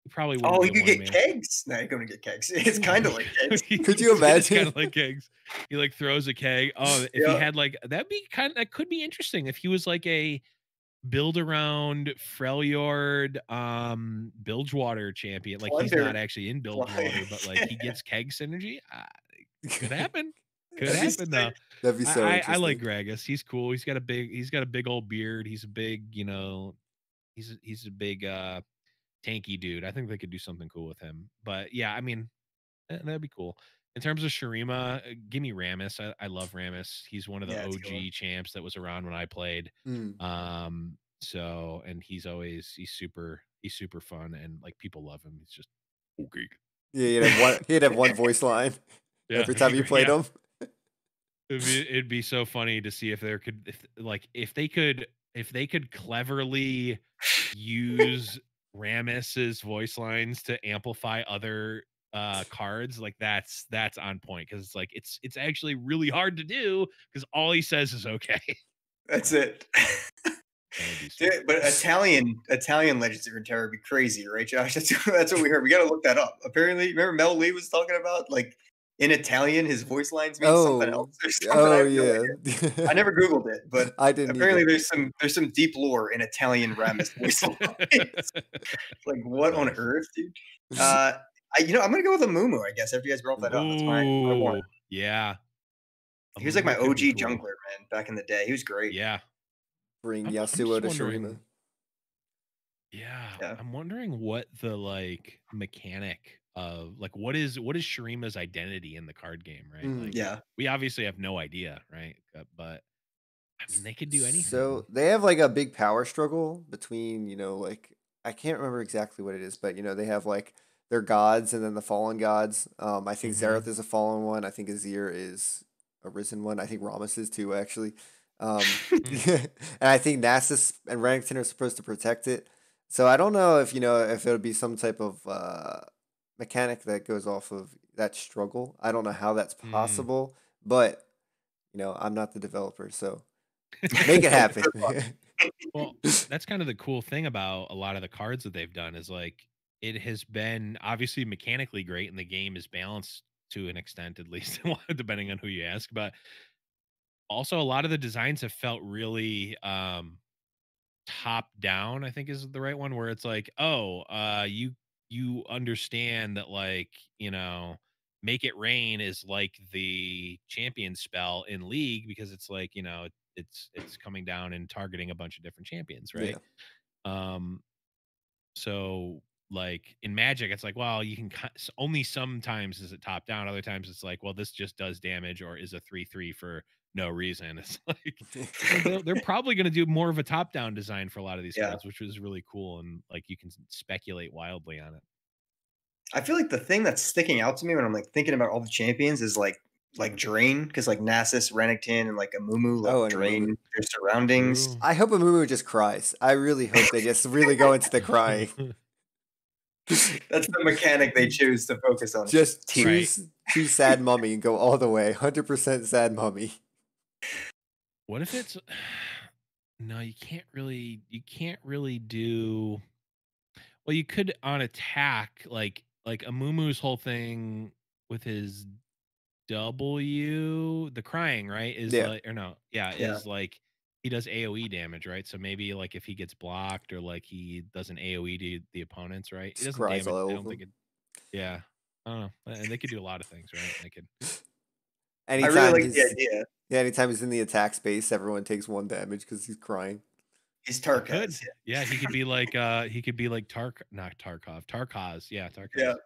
probably wouldn't. Oh, you could get kegs. No, you're going to get kegs. It's kind of like kegs. Could you imagine? It's kind of like kegs. He like throws a keg. Oh, if he had like that could be interesting if he was like a build around Freljord Bilgewater champion. Like he's not actually in Bilgewater, but like he gets keg synergy. Could happen. Could happen though. That'd be so I like interesting. Gragas. He's cool. He's got a big old beard. He's a big, he's a big tanky dude. I think they could do something cool with him. But yeah, I mean, that'd be cool. In terms of Shurima, give me Rammus. I love Rammus. He's one of the Yeah, it's a good one. OG champs that was around when I played. Mm. So and he's super fun and like people love him. He's just okay. Yeah, he'd have one voice line Yeah, every time you played him. It'd be so funny to see if there could if they could cleverly use Rammus's voice lines to amplify other cards, like that's on point, because it's like it's actually really hard to do because all he says is okay. That's it. Dude, but Italian Legends of Runeterra would be crazy, right, Josh? That's what we heard. We got to look that up. Apparently, remember Mel Lee was talking about like in Italian, his voice lines mean something else or something. Oh, I yeah. I never Googled it, but I didn't apparently either. there's some deep lore in Italian Rammus voice lines. Like what on earth, dude? I'm gonna go with a Mumu, I guess, after you guys brought that up. That's my one. Yeah. He was like my OG jungler, man, back in the day. He was great. Yeah. Bring Yasuo to Shurima. Yeah. I'm wondering what the like mechanic of like what is Shurima's identity in the card game, right? Like, yeah. We obviously have no idea, right? But I mean, they could do anything. So they have like a big power struggle between, like I can't remember exactly what it is, but they have like their gods and then the fallen gods. I think Xerath is a fallen one. I think Azir is a risen one. I think Rammus is too, actually. And I think Nasus and Renekton are supposed to protect it. So I don't know if if it would be some type of mechanic that goes off of that struggle. I don't know how that's possible, but I'm not the developer, so make it happen. Well, that's kind of the cool thing about a lot of the cards that they've done is like it has been obviously mechanically great and the game is balanced to an extent, at least depending on who you ask. But also a lot of the designs have felt really top down, I think is the right one, where it's like, you understand that like, make it rain is like the champion spell in League because it's like, it's coming down and targeting a bunch of different champions, right? Yeah. So like in Magic, it's like, well, you can only sometimes is it top down. Other times it's like, well, this just does damage or is a 3/3 for no reason. It's like they're probably going to do more of a top down design for a lot of these cards, which was really cool. And like you can speculate wildly on it. I feel like the thing that's sticking out to me when I'm like thinking about all the champions is like Drain, because like Nasus, Renekton, and like Amumu like drain their surroundings. I hope Amumu just cries. I really hope they just really go into the crying. That's the mechanic they choose to focus on. Just choose sad mummy and go all the way. 100% sad mummy. What if it's no, you can't really do. Well, you could on attack like Amumu's whole thing with his W, the crying, right? Is like or no, is like he does AoE damage, right? So maybe like if he gets blocked or like he does an AoE to the opponents, right? It doesn't damage. I don't think it. Yeah, I don't know. And they could do a lot of things, right? They could. Anytime I really like the idea. Yeah, anytime he's in the attack space, everyone takes 1 damage because he's crying. He's Tarkaz. Yeah, he could be like Tarkaz. Yeah, Tarkaz.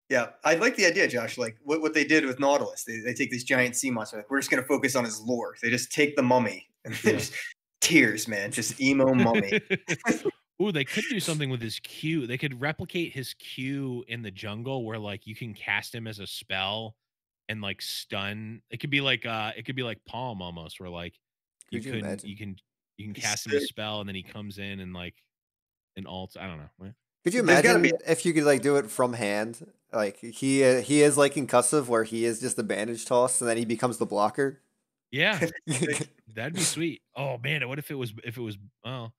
Yeah, I like the idea, Josh. Like what they did with Nautilus. They take this giant sea monster. Like, we're just gonna focus on his lore. They just take the mummy and just tears, man. Just emo mummy. Ooh, they could do something with his Q. They could replicate his Q in the jungle where like you can cast him as a spell and like stun. It could be like Palm almost, where like you can cast him a spell and then he comes in and like an alt. I don't know. Could you imagine if you could like do it from hand? Like he is like concussive where he is just a bandage toss and then he becomes the blocker. Yeah, that'd be sweet. Oh man, what if it was oh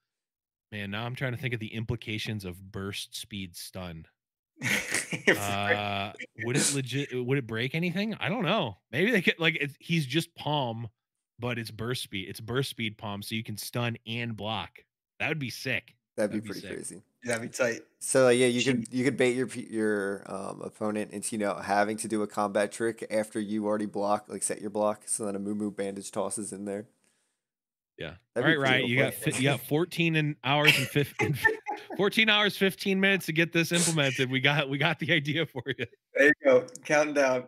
man, now I'm trying to think of the implications of burst speed stun. Would it break anything? I don't know. Maybe they could like he's just Palm, but it's burst speed. It's burst speed Palm, so you can stun and block. That would be sick. That'd be That'd be pretty sick. crazy. That'd be tight. So yeah, She- you could bait your opponent into having to do a combat trick after you already block, like set your block, so then a moo bandage tosses in there. Yeah. That'd All be right, pretty right. cool You got 14 hours and 15 14 hours 15 minutes to get this implemented. We got the idea for you. There you go, counting down.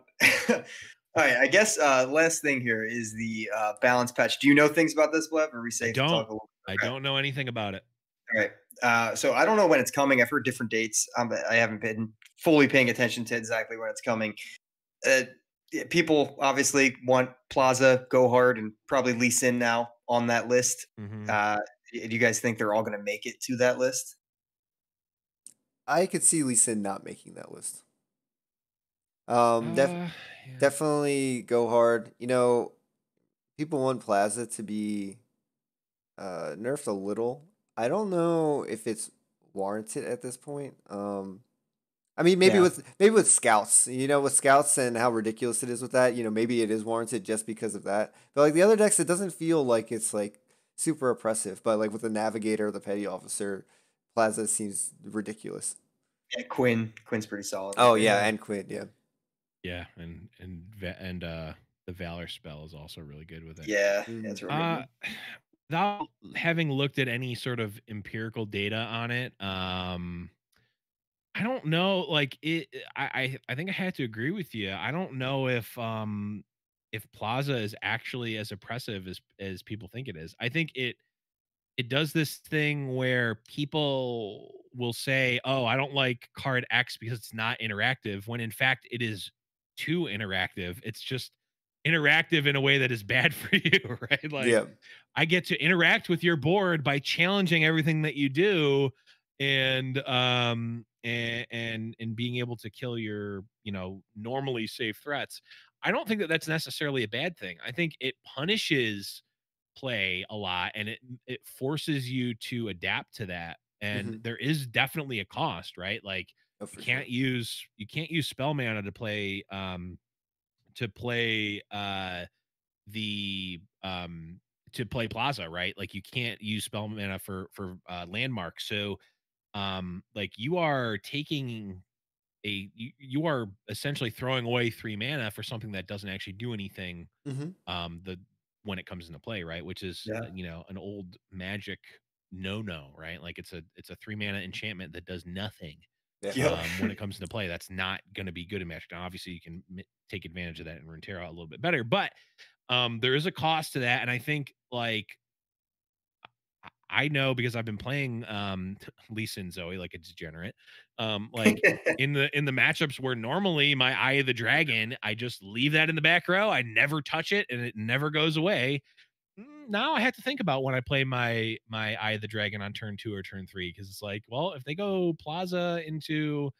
All right, I guess last thing here is the balance patch. Do you know things about this, Blev? Or are we safe to talk a little? I don't know anything about it. All right. So I don't know when it's coming. I've heard different dates. I haven't been fully paying attention to exactly when it's coming. People obviously want Plaza, Go Hard, and probably Lee Sin now on that list. Mhm. Do you guys think they're all going to make it to that list? I could see Lee Sin not making that list. Yeah. Definitely Go Hard. People want Plaza to be nerfed a little. I don't know if it's warranted at this point. I mean, maybe Yeah. with scouts, with scouts and how ridiculous it is with that, maybe it is warranted just because of that. But like the other decks, it doesn't feel like it's like super oppressive. But like with the navigator or the petty officer, Plaza seems ridiculous. Yeah, Quinn's pretty solid. Oh yeah, and Quinn, yeah. Yeah, and the Valor spell is also really good with it. Yeah, that's right. Without having looked at any sort of empirical data on it, I don't know. Like it, I think I had to agree with you. I don't know if Plaza is actually as oppressive as people think it is. I think it does this thing where people will say, "Oh, I don't like card X because it's not interactive," when in fact it is too interactive. It's just interactive in a way that is bad for you, right? Like Yeah. I get to interact with your board by challenging everything that you do and being able to kill your, normally safe threats. I don't think that that's necessarily a bad thing. I think it punishes play a lot and it forces you to adapt to that. And there is definitely a cost, right? Like Oh, you for can't sure. use spell mana to play the to play Plaza, right? Like you can't use spell mana for landmark. So like you are taking you are essentially throwing away 3 mana for something that doesn't actually do anything the when it comes into play, right? Which is Yeah. an old magic no, right? Like it's a 3 mana enchantment that does nothing Yeah. when it comes into play. That's not going to be good in Magic. Now, obviously, you can take advantage of that in Runeterra a little bit better, but there is a cost to that, and I think like I know because I've been playing Lee Sin Zoe like a degenerate. Like in the matchups where normally my Eye of the Dragon, I just leave that in the back row. I never touch it, and it never goes away. Now I have to think about when I play my Eye of the Dragon on turn 2 or turn 3 because it's like, well, if they go Plaza into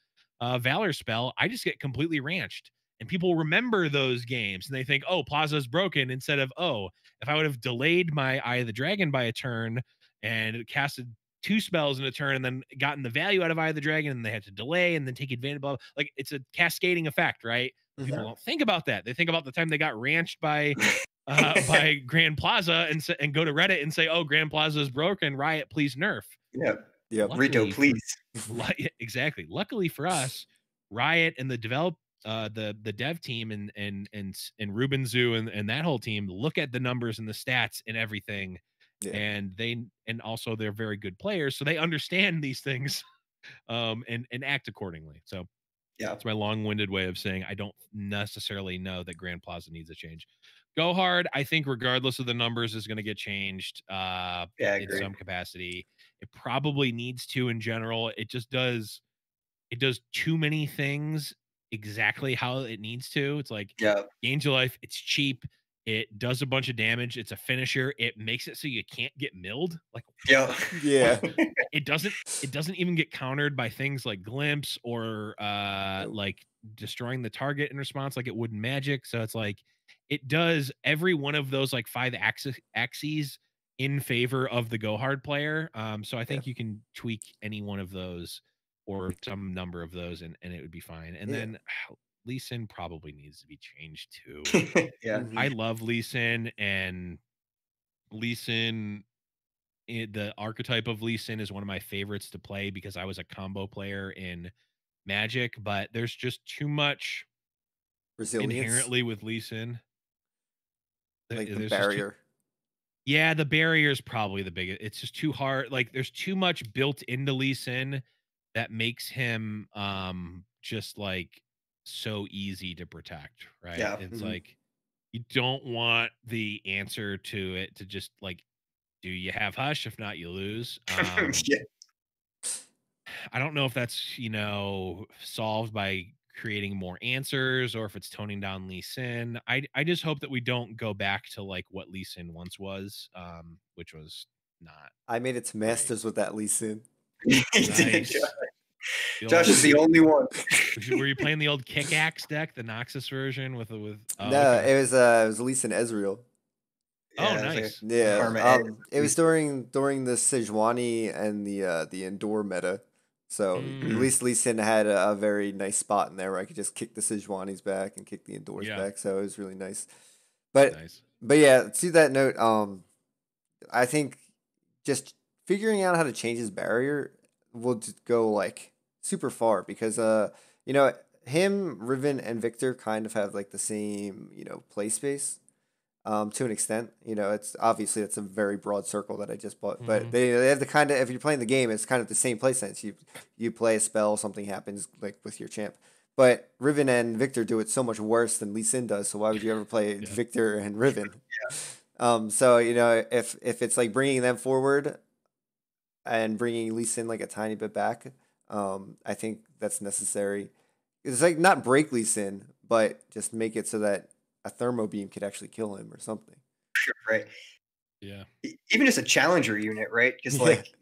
Valor spell, I just get completely ranched. And people remember those games and they think, oh, Plaza's broken, instead of, oh, if I would have delayed my Eye of the Dragon by a turn and casted 2 spells in a turn and then gotten the value out of Eye of the Dragon and they had to delay and then take advantage of, like, it's a cascading effect, right? People don't think about that. They think about the time they got ranched by Grand Plaza and go to Reddit and say, oh, Grand Plaza is broken. Riot, please nerf. Yeah. Luckily Rito, please. Exactly. Luckily for us, Riot and the dev team and Ruben Zoo and that whole team look at the numbers and the stats and everything. Yeah. And also they're very good players, so they understand these things and act accordingly. So yeah, that's my long-winded way of saying I don't necessarily know that Grand Plaza needs a change. Go Hard, I think, regardless of the numbers, is going to get changed in some capacity. It probably needs to in general. It just does. It does too many things exactly how it needs to. It's like gains your life. It's cheap. It does a bunch of damage. It's a finisher. It makes it so you can't get milled. Like, yeah. It doesn't even get countered by things like glimpse or like destroying the target in response like it would in Magic. So it's like it does every one of those like 5 axes in favor of the go hard player. So I think you can tweak any one of those or some number of those and it would be fine. And then Lee Sin probably needs to be changed too. I love Lee Sin, and Lee Sin the archetype of Lee Sin is one of my favorites to play because I was a combo player in Magic, but there's just too much Resilience, inherently with Lee Sin. like the There's just too, barrier. yeah, the barrier is probably the biggest. It's just too hard. Like there's too much built into Lee Sin that makes him just like so easy to protect, right? Yeah. It's Mhm. like you don't want the answer to it to just like, do you have Hush? If not, you lose. Yeah. I don't know if that's, solved by creating more answers or if it's toning down Lee Sin. I just hope that we don't go back to like what Lee Sin once was, which was not I made it to great. Masters with that Lee Sin. He did, Josh. Nice. The Josh old, is the only one. were you playing the old Kickaxe deck, the Noxus version with oh, No, okay. it was Lee Sin Ezreal. Oh, Yeah, it was like nice. Yeah, Karma Ed. it was during the Sejuani and the Endure meta. So at Mm, least Lee Sin had a very nice spot in there where I could just kick the Sejuani's back and kick the Endures yeah, back. So it was really nice. But nice. but yeah, to that note, I think just figuring out how to change his barrier will just go like super far because you know him, Riven, and Victor kind of have like the same play space to an extent. It's obviously that's a very broad circle that I just bought, but Hmm. they have the kind of if you're playing the game, it's kind of the same play sense. You play a spell, something happens like with your champ. But Riven and Victor do it so much worse than Lee Sin does. So why would you ever play Yeah. Victor and Riven? So if it's like bringing them forward and bringing Lee Sin like a tiny bit back, I think that's necessary. It's like not break Lee Sin, but just make it so that a thermo beam could actually kill him or something. Right. Yeah. Even just a challenger unit, right? Just Yeah. like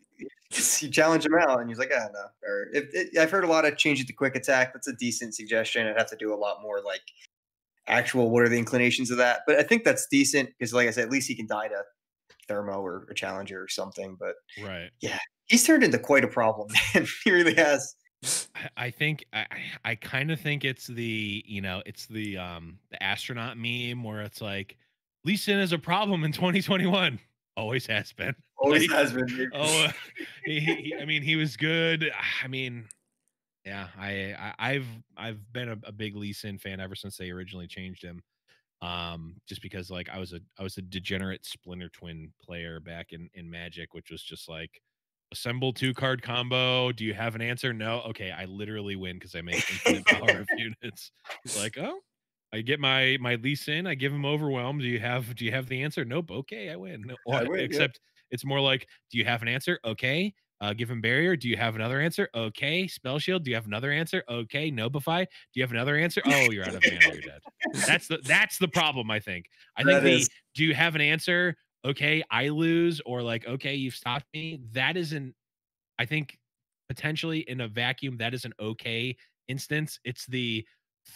you challenge him out, and he's like, "Ah, no." Or I've heard a lot of change it to quick attack. That's a decent suggestion. I'd have to do a lot more like actual. What are the inclinations of that? But I think that's decent because, like I said, at least he can die to thermo or a challenger or something. But Right. yeah, he's turned into quite a problem, man. He really has. I think I kind of think it's the astronaut meme where it's like Lee Sin is a problem in 2021. Always has been. Always Like, has been. oh, I mean, he was good. I mean, yeah, I've been a big Lee Sin fan ever since they originally changed him. Just because like I was a degenerate Splinter Twin player back in Magic, which was just like assemble 2-card combo. Do you have an answer? No. Okay, I literally win because I make infinite power of units. It's like, oh, I get my Lee Sin, I give him overwhelm. Do you have the answer? Nope. Okay, I win. No, I win. Yeah. except it's more like, do you have an answer? Okay. Give him barrier. Do you have another answer? Okay. Spell shield. Do you have another answer? Okay. Notify. Do you have another answer? Oh, you're out of mana. You're dead. That's the problem, I think. I think That is. do you have an answer? Okay, I lose, or like, okay, you've stopped me. That isn't, I think potentially in a vacuum, that is an okay instance. It's the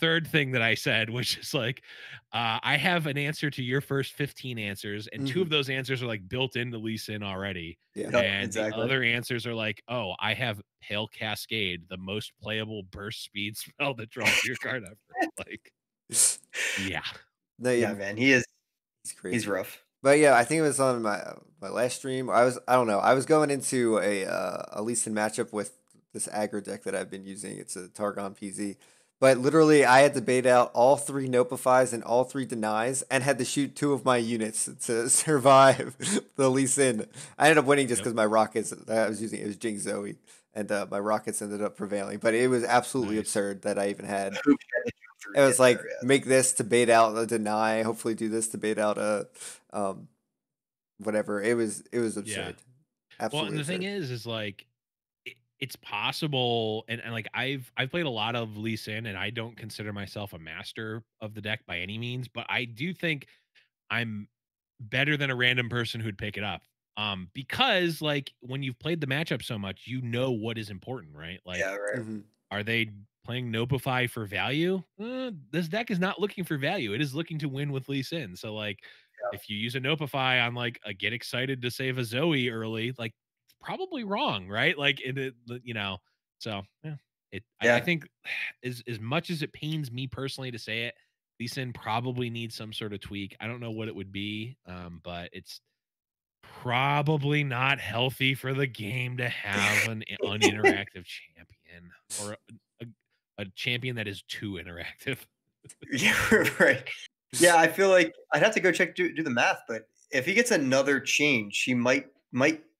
third thing that I said, which is like, I have an answer to your first 15 answers, and two Hmm. of those answers are like built into Lee Sin already. Yeah. Yep, And the exactly. other answers are like, oh, I have Pale Cascade, the most playable burst speed spell that draws your card ever. Like, yeah. No, Yeah, yeah, man. He is. he's He's crazy. rough. But yeah, I think it was on my last stream. I don't know. I was going into a Lee Sin matchup with this aggro deck that I've been using. It's a Targon PZ. But literally, I had to bait out all 3 notifies and all 3 denies, and had to shoot 2 of my units to survive the Lee Sin. I ended up winning just Yep. because my rockets that I was using, it was Jing Zoe, and my rockets ended up prevailing. But it was absolutely Nice. absurd that I even had. Who can jump through It to was get there? like Yeah. make this to bait out a deny. Hopefully, do this to bait out a um, whatever. It was Yeah. absurd. Well, and Absolutely the thing absurd. is like it's possible, and like I've played a lot of Lee Sin, and I don't consider myself a master of the deck by any means, but I do think I'm better than a random person who'd pick it up. Because like when you've played the matchup so much, you know what is important, right? Like, Yeah, right. Hmm. are they playing Notify for value? This deck is not looking for value. It is looking to win with Lee Sin. So like, if you use a Notify on like a get excited to save a Zoe early, like it's probably wrong, right? Like So yeah, I Yeah. think as much as it pains me personally to say it, Lee Sin probably needs some sort of tweak. I don't know what it would be, but it's probably not healthy for the game to have an uninteractive champion or a champion that is too interactive. Yeah, right. Yeah, I feel like I'd have to go do the math, but if he gets another change, he might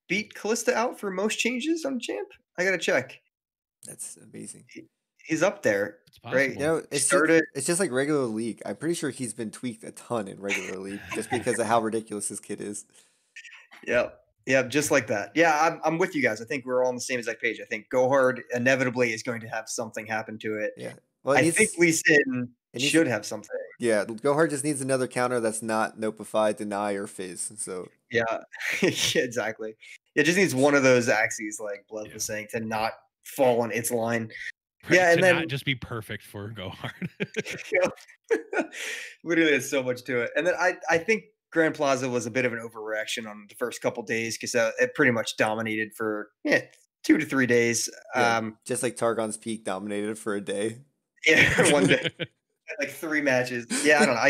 beat Callista out for most changes on champ. I gotta check. That's amazing. He's up there, It's right? possible. You know, Started. it's just like regular League. I'm pretty sure he's been tweaked a ton in regular League just because of how ridiculous this kid is. Yep. Yeah, just like that. Yeah, I'm with you guys. I think we're all on the same exact page. I think Gohard inevitably is going to have something happen to it. Yeah. Well, I think Lee Sin it needs should have something. yeah, Gohard just needs another counter that's not Notify, Deny, or Fizz. So Yeah, yeah, exactly. It just needs one of those axes, like Blev was saying, to not fall on its line. Right, Yeah, and then not just be perfect for Go Hard. Literally, there's so much to it. And then I think Grand Plaza was a bit of an overreaction on the first couple days because it pretty much dominated for 2 to 3 days. yeah, just like Targon's Peak dominated for a day. Yeah, one day, like 3 matches. Yeah, I don't know.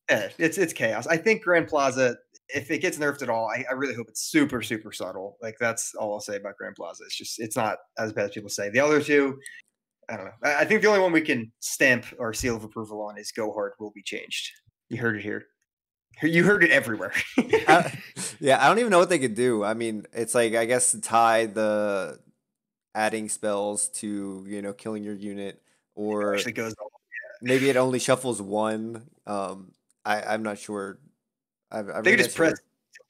Yeah, it's chaos. I think Grand Plaza, if it gets nerfed at all, I really hope it's super, super subtle. Like that's all I'll say about Grand Plaza. It's not as bad as people say. The other two, I don't know. I think the only one we can stamp our seal of approval on is Gohard will be changed. You heard it here. You heard it everywhere. yeah, I don't even know what they could do. I mean, it's like I guess tie the adding spells to killing your unit, or it actually goes. Maybe it only shuffles one. I'm not sure. They could just press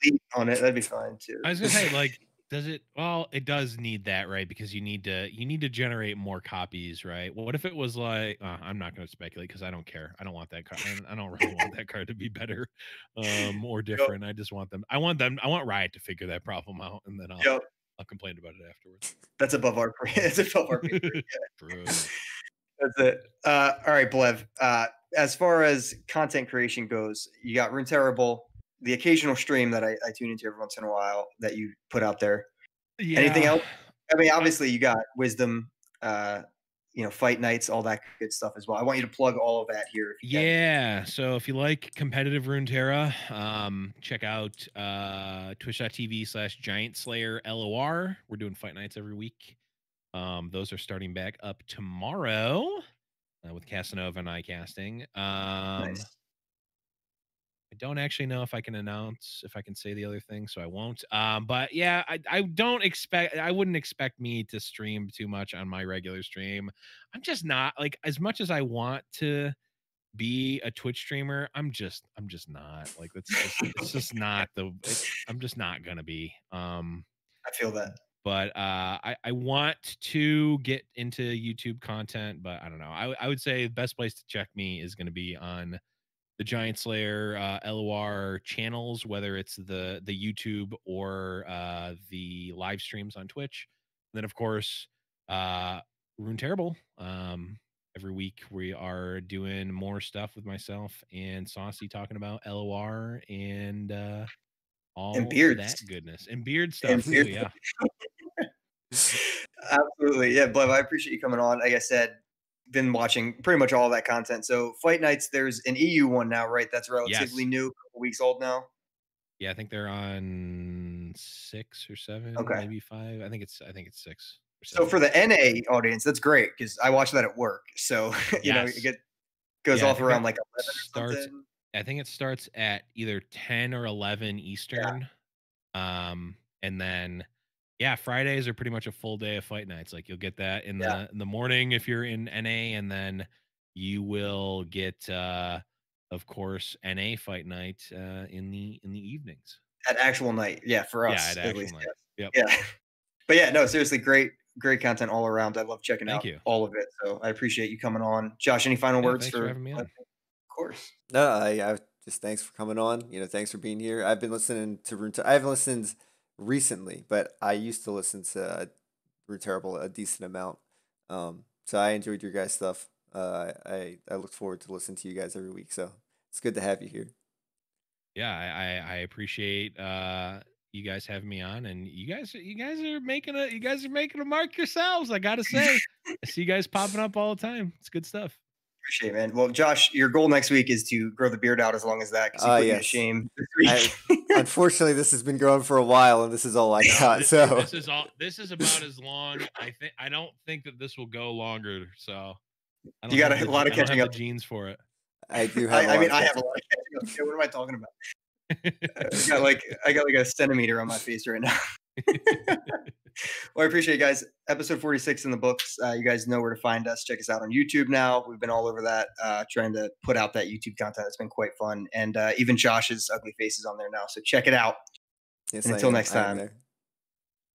delete on it. That'd be fine too. I was gonna say, like, does it? Well, it does need that, right? Because you need to generate more copies, right? What if it was like? I'm not gonna speculate because I don't care. I don't want that card. I don't really want that card to be better, or different. I just want them. I want Riot to figure that problem out, and then I'll complain about it afterwards. That's above our. It's above our. True. That's it. All right, Blev. As far as content creation goes, you got Runeterra Bowl, the occasional stream that I tune into every once in a while that you put out there. Yeah. Anything else? I mean, obviously you got Wisdom, fight nights, all that good stuff as well. I want you to plug all of that here. If you can. So if you like competitive Runeterra, check out twitch.tv/GiantSlayerLOR. We're doing fight nights every week. Those are starting back up tomorrow with Casanova and iCasting. nice. I don't actually know if I can say the other thing, so I won't. But yeah, I wouldn't expect me to stream too much on my regular stream. I'm just not, like, as much as I want to be a Twitch streamer, I'm just not, like, it's just not I'm just not gonna be. I feel that. But I want to get into YouTube content, but I don't know. I would say the best place to check me is going to be on the Giant Slayer LOR channels, whether it's the YouTube or the live streams on Twitch. And then, of course, Runeterra. Every week we are doing more stuff with myself and Saucy talking about LOR and all and beards. That goodness and beard stuff too. Yeah. Absolutely. Yeah, Blev, I appreciate you coming on. Like I said, been watching pretty much all that content. So fight nights, there's an EU one now, right? That's relatively new, a couple weeks old now. Yeah, I think they're on 6 or 7, maybe 5. I think it's 6. So for the NA audience, that's great because I watch that at work. So it goes off around like 11 or something. I think it starts at either 10 or 11 Eastern. Yeah. And then Fridays are pretty much a full day of fight nights. Like you'll get that in the morning if you're in NA, and then you will get of course NA fight night in the evenings. At actual night. Yeah, for us. Yeah, at actual night. Yep. Yeah. But yeah, no, seriously, great content all around. I love checking out all of it. So I appreciate you coming on. Josh, any final words thanks for having me on? Of course. No, I just thanks for coming on. Thanks for being here. I've been listening to Runeterra. I haven't listened recently, but I used to listen to Runeterra a decent amount. So I enjoyed your guys' stuff. I look forward to listening to you guys every week. So it's good to have you here. Yeah, I appreciate you guys having me on, and you guys are making a mark yourselves. I gotta say, I see you guys popping up all the time. It's good stuff. Appreciate it, man. Well, Josh, your goal next week is to grow the beard out as long as that, because you put you to shame this week. Unfortunately, this has been growing for a while, and this is all I got. So this is about as long. I don't think that this will go longer. So you got a lot of catching up. The genes for it. I do have. I have a lot of catching up. What am I talking about? I got like a centimeter on my face right now. Well, I appreciate it, guys. Episode 46 in the books. You guys know where to find us. Check us out on YouTube now. We've been all over that, trying to put out that YouTube content. It's been quite fun. And even Josh's ugly face is on there now. So check it out. Yes, and until next time,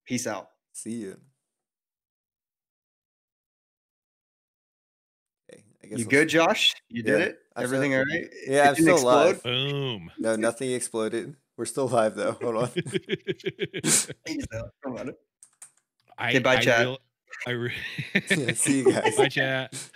peace out. See you. Okay, I guess you good, Josh? You did it? Everything all right? Yeah, I'm still alive. Boom. No, nothing exploded. We're still live, though. Hold on. Okay, bye, chat. See you guys. Bye, chat.